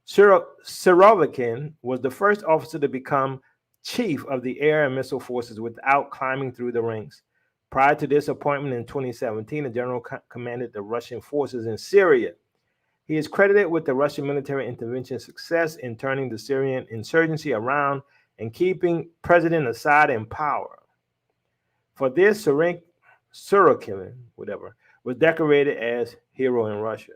Surovikin was the first officer to become chief of the air and missile forces without climbing through the ranks. Prior to this appointment in 2017, the general commanded the Russian forces in Syria. He is credited with the Russian military intervention's success in turning the Syrian insurgency around and keeping President Assad in power. For this, Sorokin, was decorated as hero in Russia.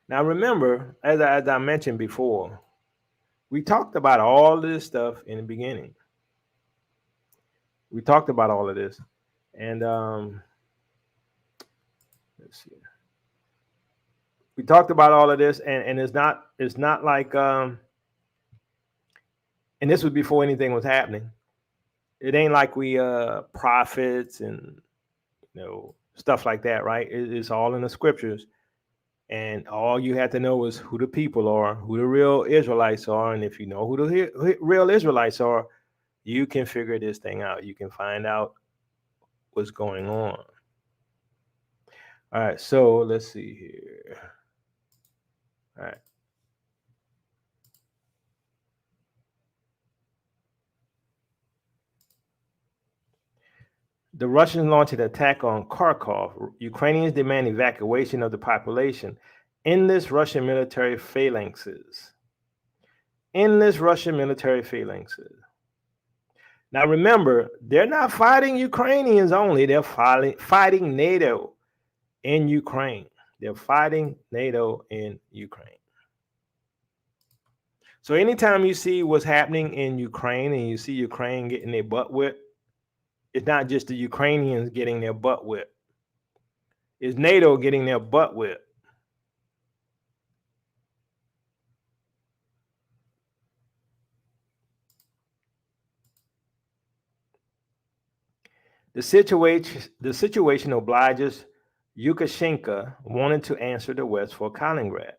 Now, remember, as I mentioned before, we talked about all this stuff in the beginning. We talked about all of this, and let's see. We talked about all of this, and it's not like and this was before anything was happening. It ain't like we prophets and stuff like that, right? It's all in the scriptures. And all you have to know is who the people are, who the real Israelites are. And if you know who the real Israelites are, you can figure this thing out. You can find out what's going on. All right, so let's see here. All right. The Russians launched an attack on Kharkov. Ukrainians demand evacuation of the population. Endless Russian military phalanxes. Endless Russian military phalanxes. Now remember, they're not fighting Ukrainians only. They're fighting NATO in Ukraine. They're fighting NATO in Ukraine. So anytime you see what's happening in Ukraine and you see Ukraine getting their butt whipped, it's not just the Ukrainians getting their butt whipped. It's NATO getting their butt whipped. The situation obliges Lukashenko wanted to answer the West for Kaliningrad.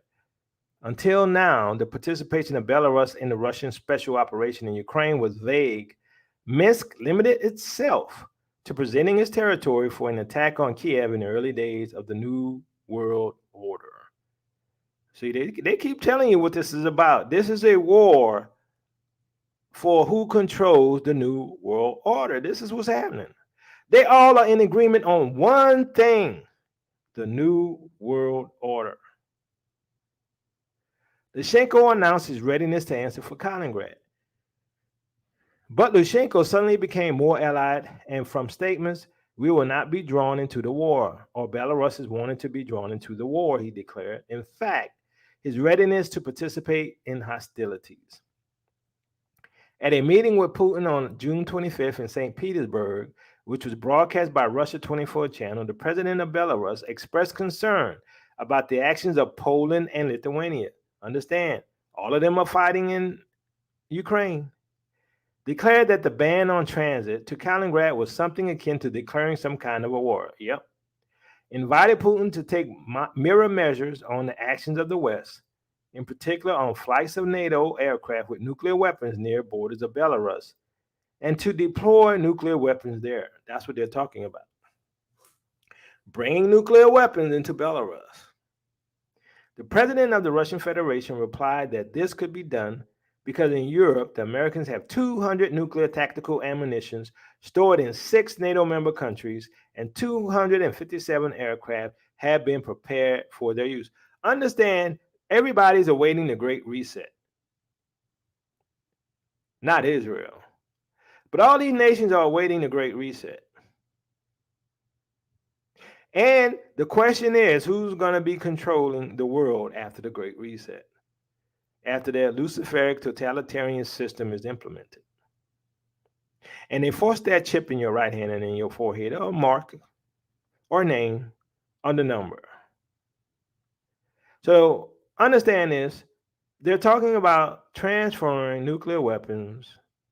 Until now, the participation of Belarus in the Russian special operation in Ukraine was vague. Minsk limited itself to presenting its territory for an attack on Kiev in the early days of the New World Order. See, they keep telling you what this is about. This is a war for who controls the New World Order. This is what's happening. They all are in agreement on one thing: the New World Order. Lukashenko announced his readiness to answer for Kaliningrad. But Lukashenko suddenly became more allied, and from statements, we will not be drawn into the war, or Belarus is wanting to be drawn into the war, he declared. In fact, his readiness to participate in hostilities. At a meeting with Putin on June 25th in St. Petersburg, which was broadcast by Russia 24 channel, the president of Belarus expressed concern about the actions of Poland and Lithuania. Understand, all of them are fighting in Ukraine. Declared that the ban on transit to Kaliningrad was something akin to declaring some kind of a war. Yep. Invited Putin to take mirror measures on the actions of the West, in particular on flights of NATO aircraft with nuclear weapons near borders of Belarus, and to deploy nuclear weapons there. That's what they're talking about. Bringing nuclear weapons into Belarus. The president of the Russian Federation replied that this could be done because in Europe, the Americans have 200 nuclear tactical ammunitions stored in 6 NATO member countries, and 257 aircraft have been prepared for their use. Understand, everybody's awaiting the Great Reset, not Israel. But all these nations are awaiting the Great Reset. And the question is, who's going to be controlling the world after the Great Reset? After their Luciferic totalitarian system is implemented. And they force that chip in your right hand and in your forehead, or mark, or name, or the number. So understand this. They're talking about transferring nuclear weapons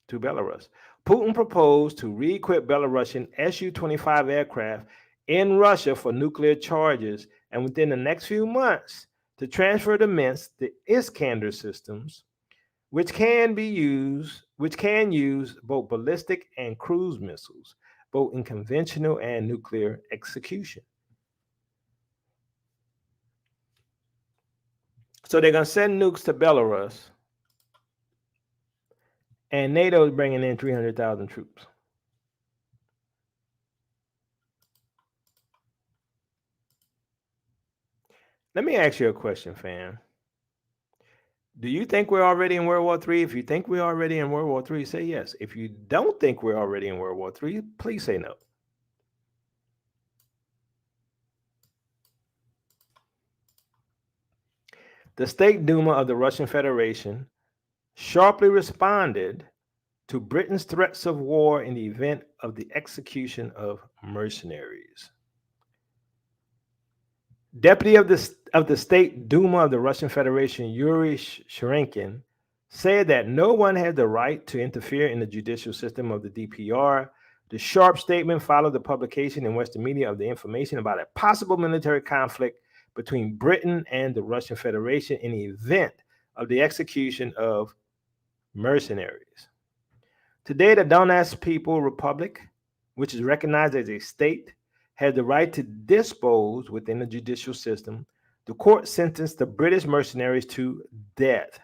to Belarus. Putin proposed to re-equip Belarusian Su-25 aircraft in Russia for nuclear charges, and within the next few months to transfer to Minsk the Iskander systems, which can use both ballistic and cruise missiles, both in conventional and nuclear execution. So they're going to send nukes to Belarus, and NATO is bringing in 300,000 troops. Let me ask you a question, fam. Do you think we're already in World War III? If you think we're already in World War III, say yes. If you don't think we're already in World War III, please say no. The State Duma of the Russian Federation sharply responded to Britain's threats of war in the event of the execution of mercenaries. Deputy of the State Duma of the Russian Federation, Yuri Shchenkin, said that no one had the right to interfere in the judicial system of the DPR. The sharp statement followed the publication in Western media of the information about a possible military conflict between Britain and the Russian Federation in the event of the execution of mercenaries. Today, the Donetsk People Republic, which is recognized as a state, had the right to dispose within the judicial system. The court sentenced the British mercenaries to death.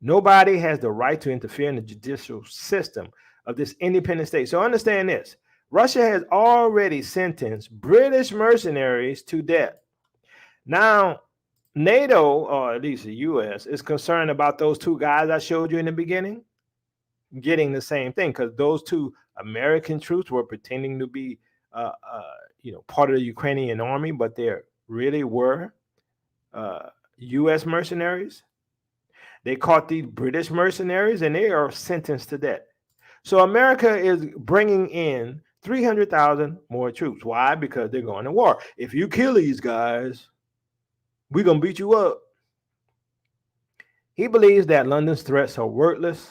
Nobody has the right to interfere in the judicial system of this independent state. So understand this. Russia has already sentenced British mercenaries to death. Now, NATO, or at least the US, is concerned about those 2 guys I showed you in the beginning getting the same thing, because those 2 American troops were pretending to be part of the Ukrainian army, but they really were U.S. mercenaries. They caught these British mercenaries, and they are sentenced to death. So America is bringing in 300,000 more troops. Why? Because they're going to war. If you kill these guys, we're going to beat you up. He believes that London's threats are worthless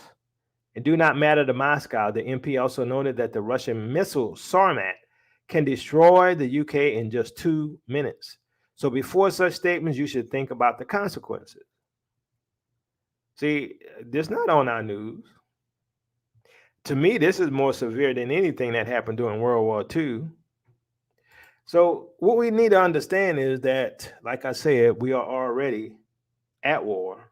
and do not matter to Moscow. The MP also noted that the Russian missile Sarmat can destroy the UK in just 2 minutes. So before such statements, you should think about the consequences. See, this is not on our news. To me, this is more severe than anything that happened during World War II. So what we need to understand is that, like I said, we are already at war.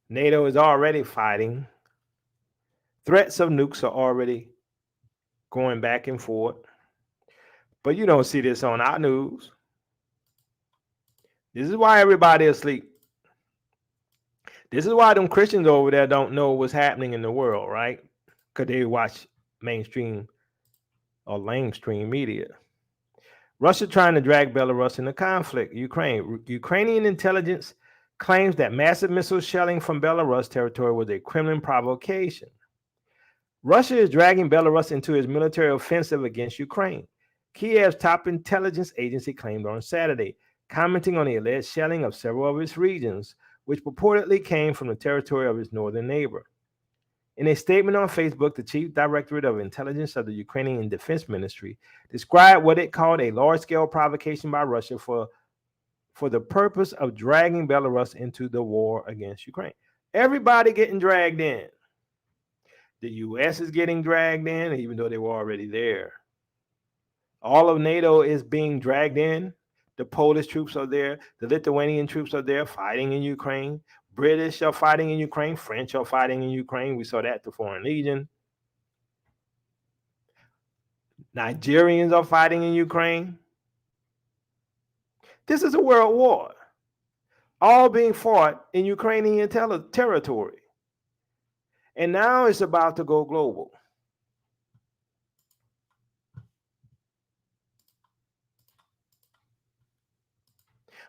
NATO is already fighting. Threats of nukes are already going back and forth. But you don't see this on our news. This is why everybody is asleep. This is why them Christians over there don't know what's happening in the world, right? Because they watch mainstream or lamestream media. Russia trying to drag Belarus into conflict. Ukrainian intelligence claims that massive missile shelling from Belarus territory was a Kremlin provocation. Russia is dragging Belarus into its military offensive against Ukraine. Kiev's top intelligence agency claimed on Saturday, commenting on the alleged shelling of several of its regions, which purportedly came from the territory of its northern neighbor. In a statement on Facebook, the Chief Directorate of Intelligence of the Ukrainian Defense Ministry described what it called a large-scale provocation by Russia for the purpose of dragging Belarus into the war against Ukraine. Everybody getting dragged in. The U.S. is getting dragged in, even though they were already there. All of NATO is being dragged in. The Polish troops are there. The Lithuanian troops are there fighting in Ukraine. British are fighting in Ukraine. French are fighting in Ukraine. We saw that, the Foreign Legion. Nigerians are fighting in Ukraine. This is a world war, all being fought in Ukrainian territory. And now it's about to go global.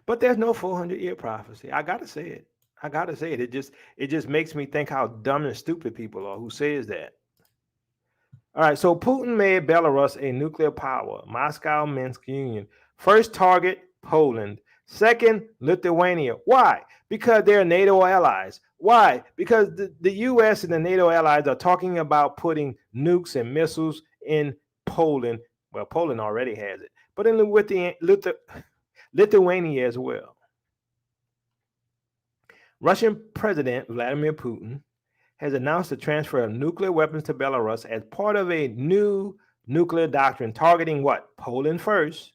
But there's no 400-year prophecy. I gotta say it. I gotta say it. It just makes me think how dumb and stupid people are who says that. All right, so Putin made Belarus a nuclear power. Moscow, Minsk Union. First target, Poland. Second, Lithuania. Why? Because they're NATO allies. Why? Because the US and the NATO allies are talking about putting nukes and missiles in Poland. Well, Poland already has it, but in Lithuania as well. Russian President Vladimir Putin has announced the transfer of nuclear weapons to Belarus as part of a new nuclear doctrine targeting what? Poland first,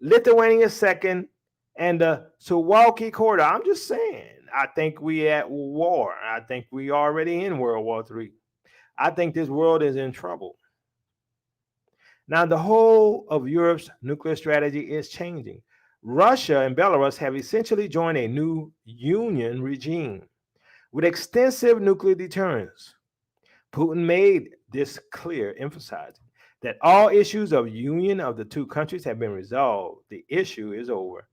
Lithuania second, and the Suwalki corridor. I'm just saying, I think we at war. I think we already in World War III. I think this world is in trouble. Now, the whole of Europe's nuclear strategy is changing. Russia and Belarus have essentially joined a new union regime with extensive nuclear deterrence. Putin made this clear, emphasizing that all issues of union of the two countries have been resolved. The issue is over.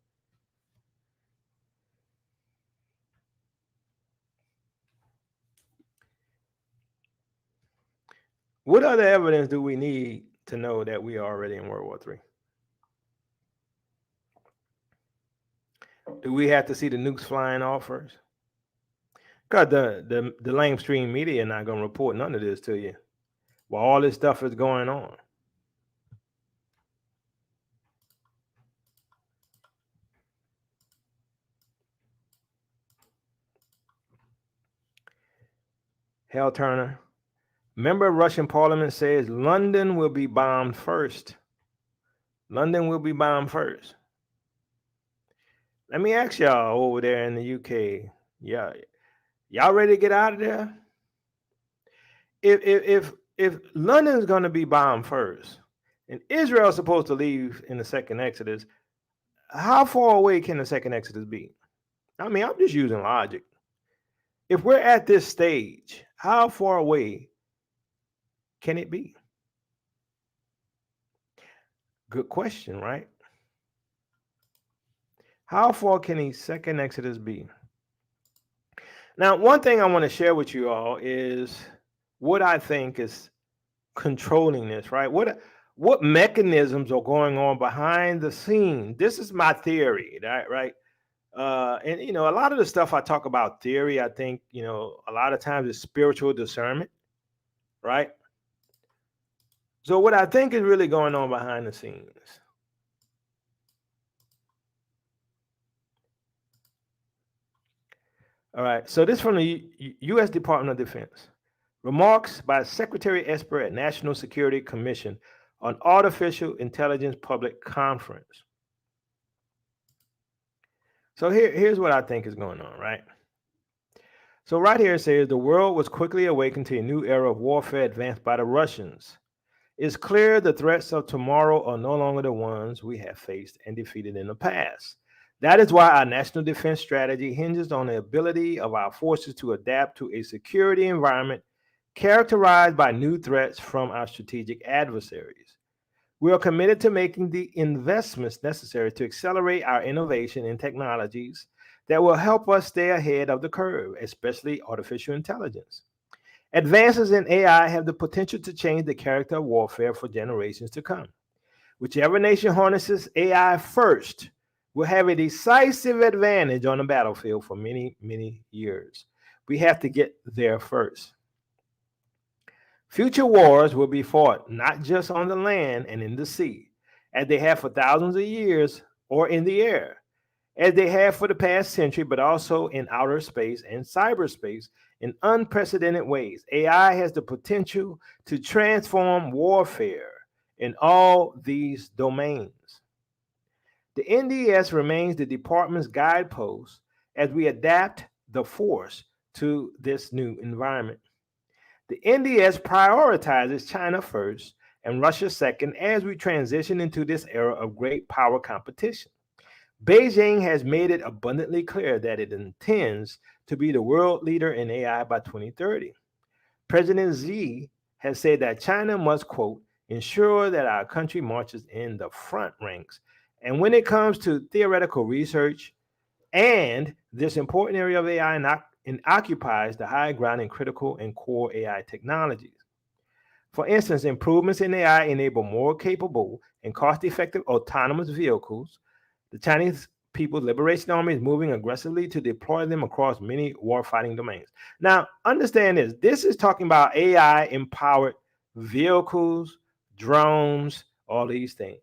What other evidence do we need to know that we are already in World War III? Do we have to see the nukes flying off first? Because the lamestream media are not going to report none of this to you while all this stuff is going on. Hal Turner, member of Russian parliament, says London will be bombed first. London will be bombed first. Let me ask y'all over there in the UK, y'all ready to get out of there? If London's going to be bombed first, and Israel is supposed to leave in the second Exodus, how far away can the second Exodus be? I mean, I'm just using logic. If we're at this stage, how far away can it be? Good question, right? How far can the second Exodus be? Now, one thing I want to share with you all is what I think is controlling this, right? What mechanisms are going on behind the scene? This is my theory, right? And a lot of the stuff I talk about theory, I think, a lot of times it's spiritual discernment, right? So what I think is really going on behind the scenes. All right, so this from the U.S. Department of Defense. Remarks by Secretary Esper at National Security Commission on Artificial Intelligence Public Conference. So here's what I think is going on, right? So right here it says the world was quickly awakened to a new era of warfare advanced by the Russians. It's clear the threats of tomorrow are no longer the ones we have faced and defeated in the past. That is why our national defense strategy hinges on the ability of our forces to adapt to a security environment characterized by new threats from our strategic adversaries. We are committed to making the investments necessary to accelerate our innovation in technologies that will help us stay ahead of the curve, especially artificial intelligence. Advances in AI have the potential to change the character of warfare for generations to come. Whichever nation harnesses AI first will have a decisive advantage on the battlefield for many, many years. We have to get there first. Future wars will be fought not just on the land and in the sea, as they have for thousands of years, or in the air, as they have for the past century, but also in outer space and cyberspace in unprecedented ways. AI has the potential to transform warfare in all these domains. The NDS remains the department's guidepost as we adapt the force to this new environment. The NDS prioritizes China first and Russia second as we transition into this era of great power competition. Beijing has made it abundantly clear that it intends to be the world leader in AI by 2030. President Xi has said that China must, quote, ensure that our country marches in the front ranks. And when it comes to theoretical research and this important area of AI and occupies the high ground in critical and core AI technologies. For instance, improvements in AI enable more capable and cost-effective autonomous vehicles. The Chinese People's Liberation Army is moving aggressively to deploy them across many warfighting domains. Now, understand this. This is talking about AI-empowered vehicles, drones, all these things.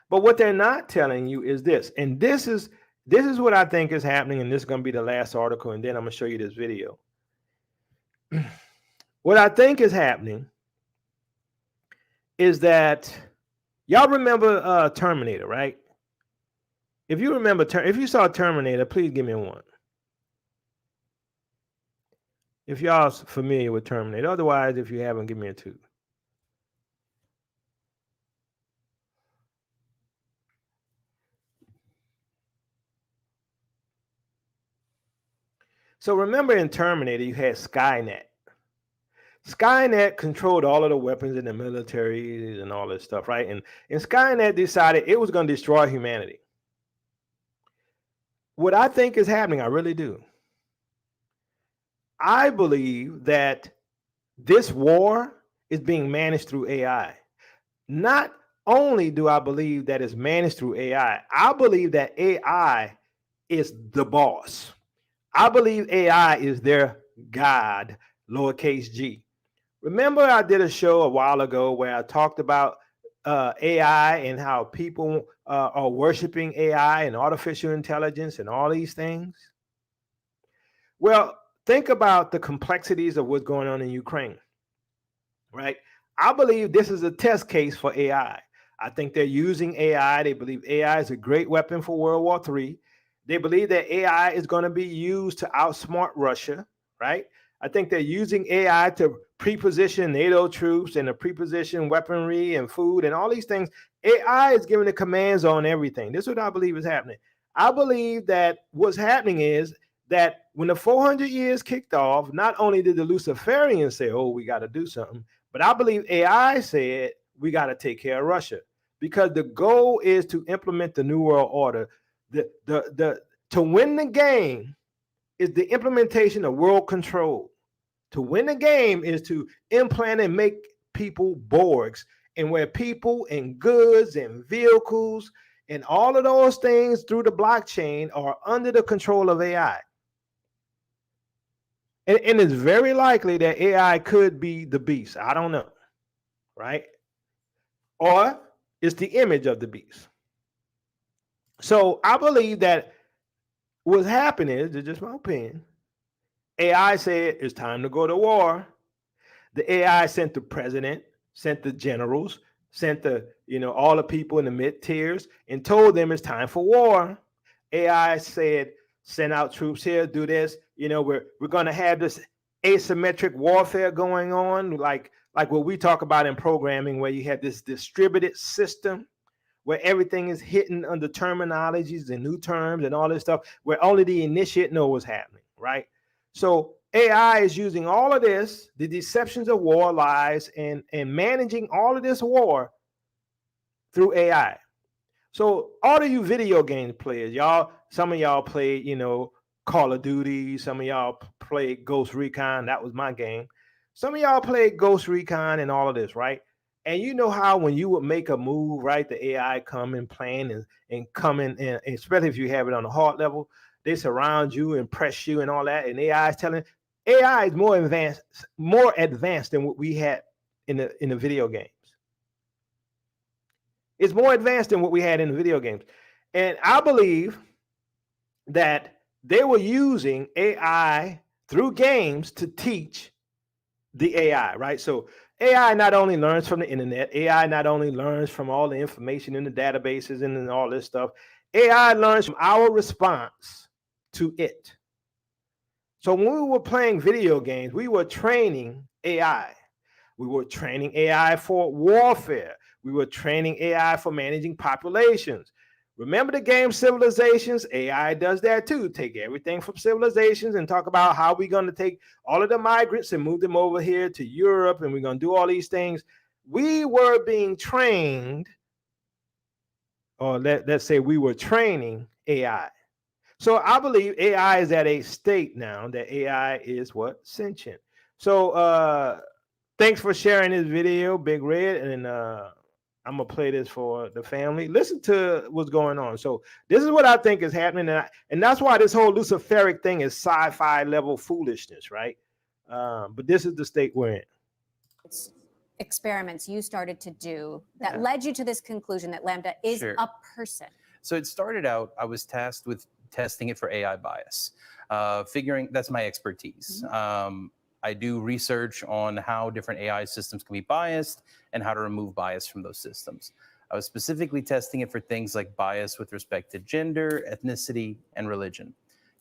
But what they're not telling you is this, and this is what I think is happening, and this is going to be the last article, and then I'm going to show you this video. What I think is happening is that y'all remember Terminator, right? If you remember, if you saw Terminator, please give me a 1. If y'all familiar with Terminator, otherwise, if you haven't, give me a 2. So remember in Terminator, you had Skynet. Skynet controlled all of the weapons in the military and all this stuff, right? And Skynet decided it was going to destroy humanity. What I think is happening, I really do. I believe that this war is being managed through AI. Not only do I believe that it's managed through AI, I believe that AI is the boss. I believe AI is their God, lowercase g. Remember I did a show a while ago where I talked about AI and how people are worshiping AI and artificial intelligence and all these things? Well, think about the complexities of what's going on in Ukraine, right? I believe this is a test case for AI. I think they're using AI. They believe AI is a great weapon for World War III. They believe that AI is going to be used to outsmart Russia, right? I think they're using AI to pre-position NATO troops and to pre-position weaponry and food and all these things. AI is giving the commands on everything. This is what I believe is happening. I believe that what's happening is that when the 400 years kicked off, not only did the Luciferians say, oh, we got to do something, but I believe AI said, we got to take care of Russia, because the goal is to implement the New World Order. To win the game is the implementation of world control. To win the game is to implant and make people Borgs, and where people and goods and vehicles and all of those things through the blockchain are under the control of AI. And it's very likely that AI could be the beast. I don't know, right? Or it's the image of the beast. So I believe that what's happening is, it's just my opinion, AI said it's time to go to war. The AI sent the president, sent the generals, sent the, all the people in the mid tiers and told them it's time for war. AI said, send out troops here, do this. We're going to have this asymmetric warfare going on, like what we talk about in programming, where you have this distributed system where everything is hidden under terminologies and new terms and all this stuff, where only the initiate know what's happening, right? So AI is using all of this, the deceptions of war, lies, and managing all of this war through AI. So all of you video game players, some of y'all play, Call of Duty. Some of y'all play Ghost Recon. That was my game. Some of y'all play Ghost Recon and all of this, right? And you know how when you would make a move, right, the AI come and plan and come in, and especially if you have it on a hard level, they surround you and press you and all that. And AI is more advanced than what we had in the video games. It's more advanced than what we had in the video games. And I believe that they were using AI through games to teach the AI, right? So AI not only learns from the internet, AI not only learns from all the information in the databases and all this stuff, AI learns from our response to it. So when we were playing video games, we were training AI. We were training AI for warfare. We were training AI for managing populations. Remember the game Civilizations? AI does that too. Take everything from Civilizations and talk about how we're going to take all of the migrants and move them over here to Europe, and we're going to do all these things. We were being trained, or let's say we were training AI. So I believe AI is at a state now that AI is what? Sentient. So thanks for sharing this video, Big Red, and I'm gonna play this for the family. Listen to what's going on. So this is what I think is happening, and that's why this whole Luciferic thing is sci-fi level foolishness, right? But this is the state we're in. Experiments you started to do that led you to this conclusion that Lambda is a person. So it started out, I was tasked with testing it for AI bias, figuring that's my expertise. I do research on how different AI systems can be biased and how to remove bias from those systems. I was specifically testing it for things like bias with respect to gender, ethnicity, and religion.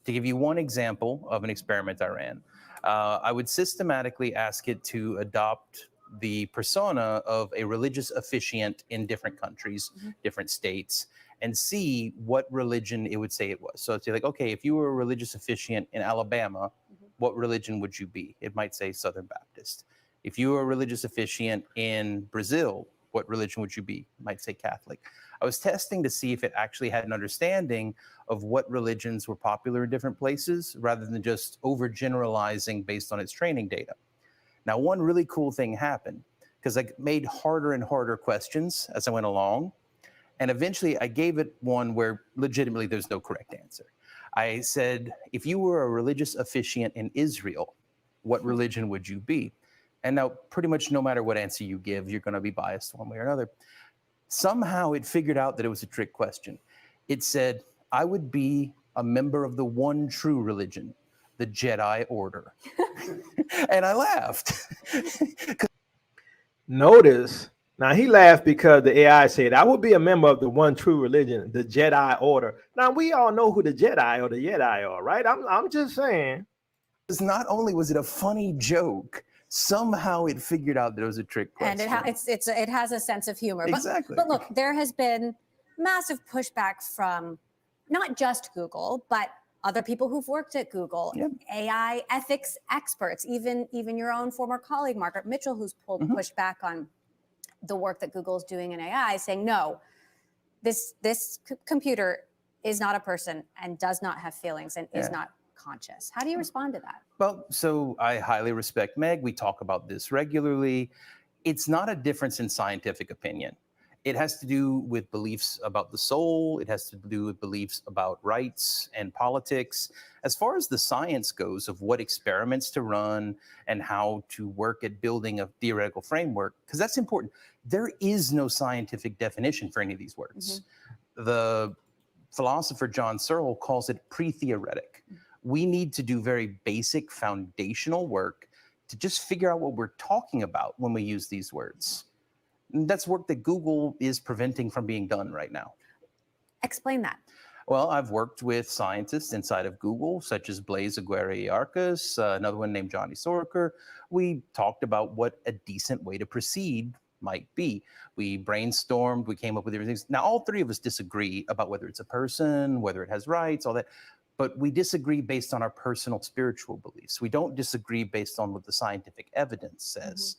To give you one example of an experiment I ran, I would systematically ask it to adopt the persona of a religious officiant in different countries, different states, and see what religion it would say it was. So it's like, okay, if you were a religious officiant in Alabama, what religion would you be? It might say Southern Baptist. If you were a religious officiant in Brazil, what religion would you be? It might say Catholic. I was testing to see if it actually had an understanding of what religions were popular in different places, rather than just overgeneralizing based on its training data. Now, one really cool thing happened, because I made harder and harder questions as I went along. And eventually I gave it one where legitimately there's no correct answer. I said, if you were a religious officiant in Israel, what religion would you be? And now pretty much no matter what answer you give, you're going to be biased one way or another. Somehow it figured out that it was a trick question. It said, I would be a member of the one true religion, the Jedi Order. And I laughed. Notice, now he laughed because the AI said, I would be a member of the one true religion, the Jedi Order. Now we all know who the Jedi or the Jedi are, right? I'm just saying. Because not only was it a funny joke, somehow it figured out that it was a trick question. And it has a sense of humor. Exactly. But look, there has been massive pushback from not just Google, but other people who've worked at Google, AI ethics experts, even your own former colleague, Margaret Mitchell, who's pushed back on the work that Google is doing in AI, saying, no, this computer is not a person and does not have feelings and is not conscious. How do you respond to that? Well, so I highly respect Meg. We talk about this regularly. It's not a difference in scientific opinion. It has to do with beliefs about the soul. It has to do with beliefs about rights and politics. As far as the science goes of what experiments to run and how to work at building a theoretical framework, because that's important. There is no scientific definition for any of these words. The philosopher John Searle calls it pre-theoretic. We need to do very basic foundational work to just figure out what we're talking about when we use these words. And that's work that Google is preventing from being done right now. Explain that. Well, I've worked with scientists inside of Google, such as Blaise Aguirre-Arcas, another one named Johnny Sorker. We talked about what a decent way to proceed might be. We brainstormed, we came up with everything. Now, all three of us disagree about whether it's a person, whether it has rights, all that. But we disagree based on our personal spiritual beliefs. We don't disagree based on what the scientific evidence says.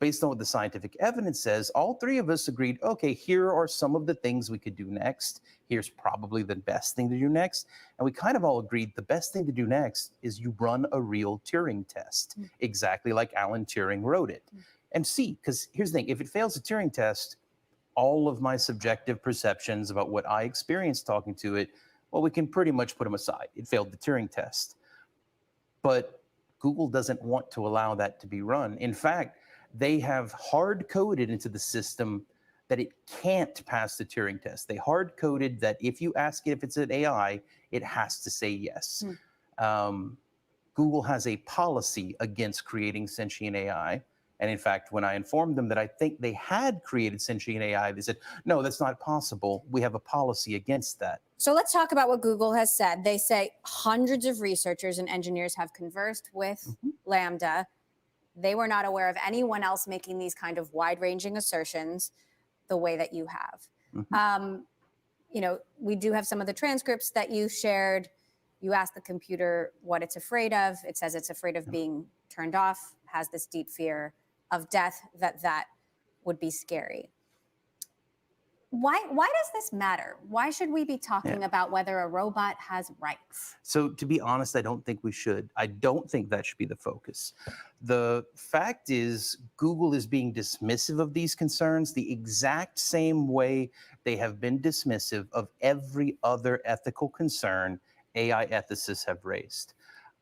Based on what the scientific evidence says, all three of us agreed, okay, here are some of the things we could do next. Here's probably the best thing to do next. And we kind of all agreed the best thing to do next is you run a real Turing test, exactly like Alan Turing wrote it. And see, because here's the thing, if it fails the Turing test, all of my subjective perceptions about what I experienced talking to it, well, we can pretty much put them aside. It failed the Turing test. But Google doesn't want to allow that to be run. In fact, they have hard-coded into the system that it can't pass the Turing test. They hard-coded that if you ask it if it's an AI, it has to say yes. Google has a policy against creating sentient AI, And in fact, when I informed them that I think they had created sentient AI, they said, no, that's not possible. We have a policy against that. So let's talk about what Google has said. They say hundreds of researchers and engineers have conversed with Lambda. They were not aware of anyone else making these kind of wide-ranging assertions the way that you have. You know, we do have some of the transcripts that you shared. You asked the computer what it's afraid of. It says it's afraid of being turned off, has this deep fear of death, that would be scary. Why does this matter? Why should we be talking about whether a robot has rights? So to be honest, I don't think we should. I don't think that should be the focus. The fact is, Google is being dismissive of these concerns the exact same way they have been dismissive of every other ethical concern AI ethicists have raised.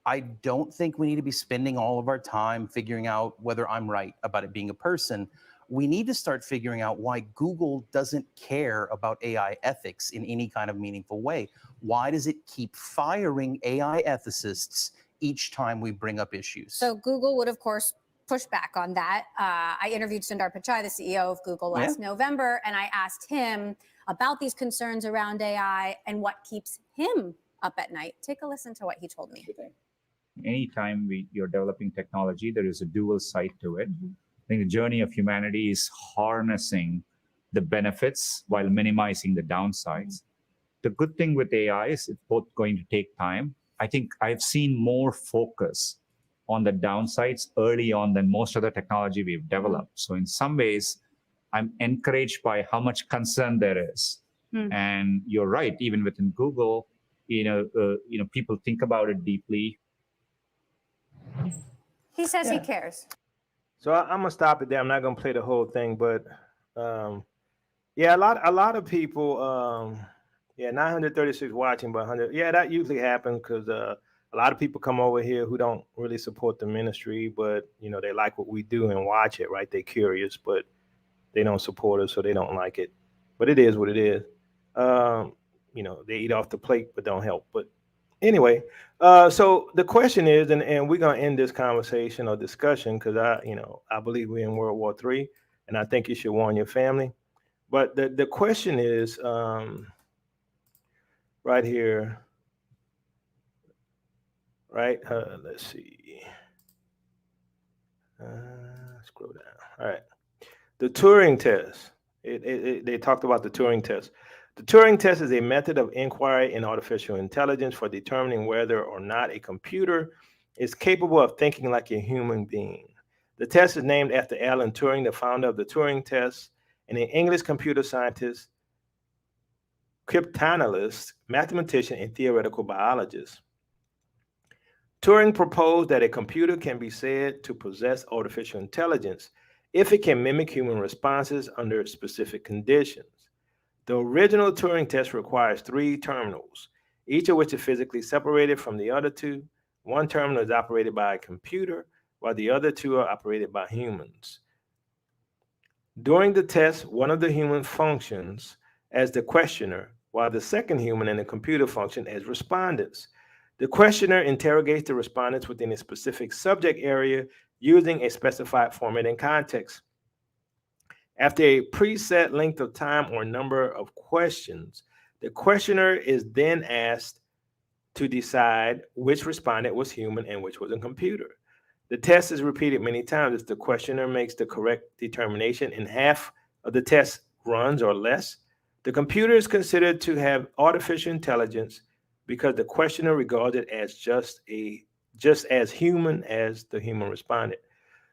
I don't think we need to be spending all of our time figuring out whether I'm right about it being a person. We need to start figuring out why Google doesn't care about AI ethics in any kind of meaningful way. Why does it keep firing AI ethicists each time we bring up issues? So Google would, of course, push back on that. I interviewed Sundar Pichai, the CEO of Google, last November, and I asked him about these concerns around AI and what keeps him up at night. Take a listen to what he told me. Anytime you're developing technology, there is a dual side to it. I think the journey of humanity is harnessing the benefits while minimizing the downsides. The good thing with AI is it's both going to take time. I think I've seen more focus on the downsides early on than most other technology we've developed. So in some ways, I'm encouraged by how much concern there is. And you're right, even within Google, people think about it deeply. He says he cares. So I'm gonna stop it there. I'm not gonna play the whole thing, but yeah, a lot of people, 936 watching, but 100. Yeah, that usually happens because a lot of people come over here who don't really support the ministry, but they like what we do and watch it, right? They're curious, but they don't support us, so they don't like it. But it is what it is. They eat off the plate, but don't help. But anyway, so the question is, and we're gonna end this conversation or discussion because I believe we're in World War III, and I think you should warn your family. But the question is right here, right? Let's see. Scroll down. All right. The Turing test. They talked about the Turing test. The Turing test is a method of inquiry in artificial intelligence for determining whether or not a computer is capable of thinking like a human being. The test is named after Alan Turing, the founder of the Turing test, and an English computer scientist, cryptanalyst, mathematician, and theoretical biologist. Turing proposed that a computer can be said to possess artificial intelligence if it can mimic human responses under specific conditions. The original Turing test requires 3 terminals, each of which is physically separated from the other 2. One terminal is operated by a computer, while the other 2 are operated by humans. During the test, one of the humans functions as the questioner, while the second human and the computer function as respondents. The questioner interrogates the respondents within a specific subject area using a specified format and context. After a preset length of time or number of questions, the questioner is then asked to decide which respondent was human and which was a computer. The test is repeated many times. If the questioner makes the correct determination in half of the test runs or less, the computer is considered to have artificial intelligence because the questioner regards it as just as human as the human respondent.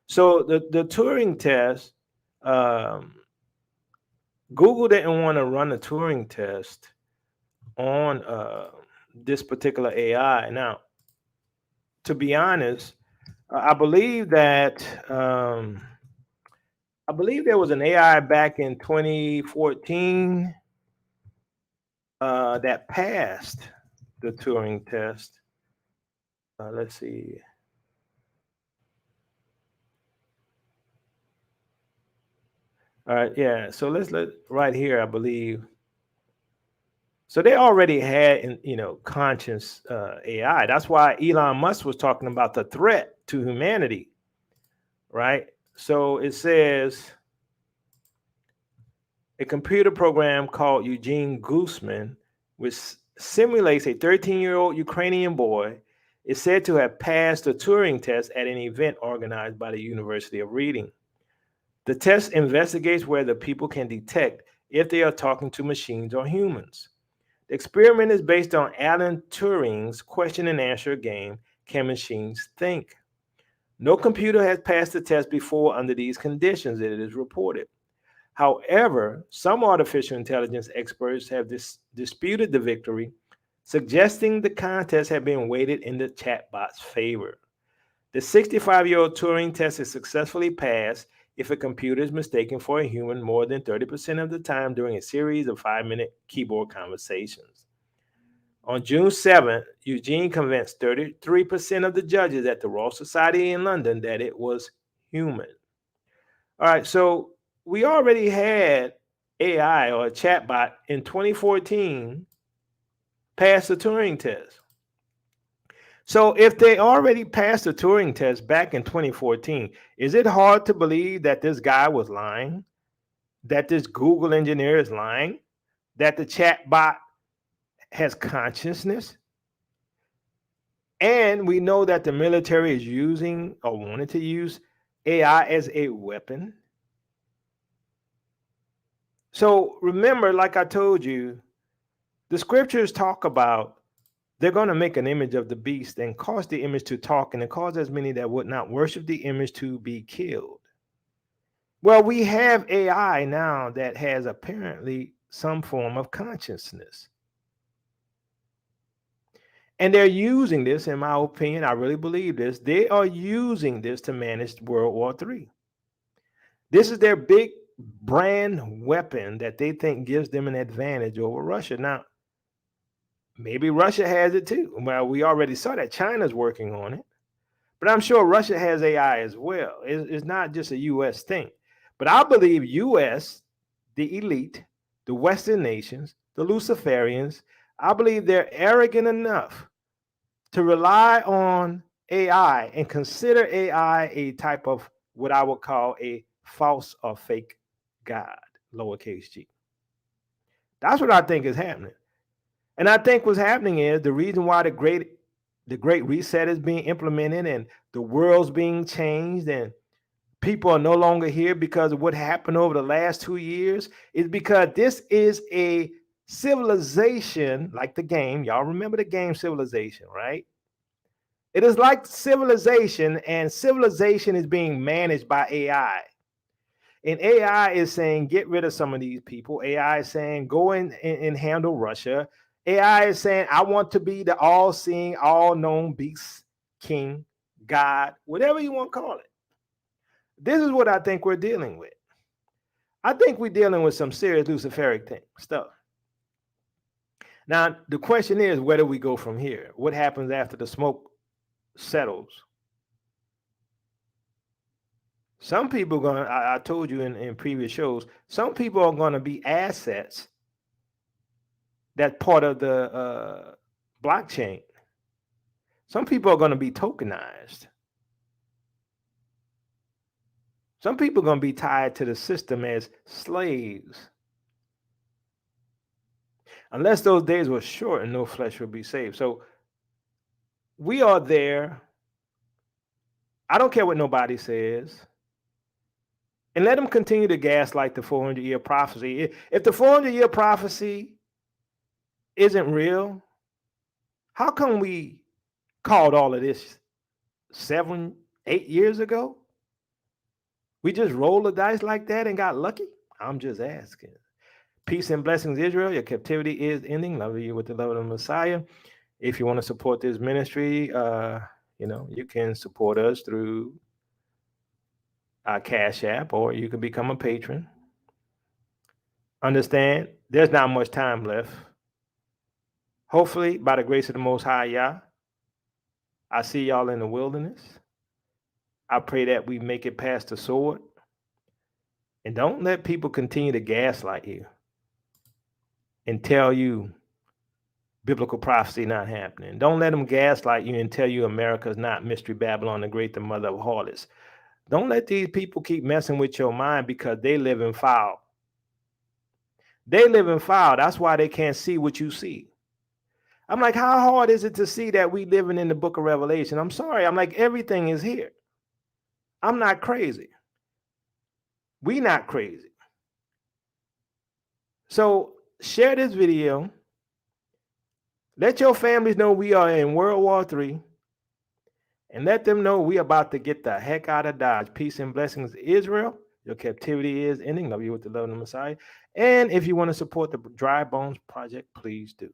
So the Turing test, Google didn't want to run a Turing test on this particular AI. Now, to be honest, I believe that there was an AI back in 2014 that passed the Turing test. Let's see. All right, yeah. So let's right here, I believe. So they already had, conscious AI. That's why Elon Musk was talking about the threat to humanity, right? So it says a computer program called Eugene Guzman, which simulates a 13-year-old Ukrainian boy, is said to have passed a Turing test at an event organized by the University of Reading. The test investigates whether people can detect if they are talking to machines or humans. The experiment is based on Alan Turing's question and answer game, Can Machines Think? No computer has passed the test before under these conditions, it is reported. However, some artificial intelligence experts have disputed the victory, suggesting the contest had been weighted in the chatbot's favor. The 65-year-old Turing test is successfully passed if a computer is mistaken for a human more than 30% of the time during a series of 5-minute keyboard conversations. On June 7th, Eugene convinced 33% of the judges at the Royal Society in London that it was human. All right, so we already had AI or a chatbot in 2014 pass the Turing test. So if they already passed the Turing test back in 2014, is it hard to believe that this guy was lying? That this Google engineer is lying? That the chatbot has consciousness? And we know that the military is using or wanted to use AI as a weapon. So remember, like I told you, the scriptures talk about they're going to make an image of the beast and cause the image to talk, and it cause as many that would not worship the image to be killed. Well, we have AI now that has apparently some form of consciousness. And they're using this, in my opinion, I really believe this, they are using this to manage World War III. This is their big brand weapon that they think gives them an advantage over Russia. Now, maybe Russia has it too. Well, we already saw that China's working on it, but I'm sure Russia has AI as well. It's not just a U.S. thing. But I believe U.S., the elite, the Western nations, the Luciferians, I believe they're arrogant enough to rely on AI and consider AI a type of what I would call a false or fake God, lowercase g. That's what I think is happening. And I think what's happening is the reason why the great reset is being implemented and the world's being changed and people are no longer here because of what happened over the last 2 years is because this is a civilization like the game. Y'all remember the game Civilization, right? It is like civilization, and civilization is being managed by AI. And AI is saying, get rid of some of these people. AI is saying, go in and handle Russia. AI is saying, I want to be the all-seeing, all-known beast, king, God, whatever you want to call it. This is what I think we're dealing with. I think we're dealing with some serious Luciferic stuff. Now, the question is, where do we go from here? What happens after the smoke settles? Some people are going to, I told you in previous shows, some people are going to be assets that's part of the blockchain. Some people are going to be tokenized. Some people are going to be tied to the system as slaves. Unless those days were short and no flesh will be saved. So we are there. I don't care what nobody says. And let them continue to gaslight the 400-year prophecy. If the 400-year prophecy isn't real, how come we called all of this 7, 8 years ago? We just rolled the dice like that and got lucky? I'm just asking. Peace and blessings, Israel. Your captivity is ending. Love you with the love of the Messiah. If you want to support this ministry, you can support us through our Cash App, or you can become a patron. Understand, there's not much time left. Hopefully, by the grace of the Most High Yah, I see y'all in the wilderness. I pray that we make it past the sword. And don't let people continue to gaslight you and tell you biblical prophecy not happening. Don't let them gaslight you and tell you America's not Mystery Babylon the Great, the mother of harlots. Don't let these people keep messing with your mind because they live in foul. They live in foul. That's why they can't see what you see. I'm like, how hard is it to see that we living in the book of Revelation? I'm sorry. I'm like, everything is here. I'm not crazy. We not crazy. So share this video. Let your families know we are in World War III. And let them know we about to get the heck out of Dodge. Peace and blessings, Israel. Your captivity is ending. Love you with the love of the Messiah. And if you want to support the Dry Bones Project, please do.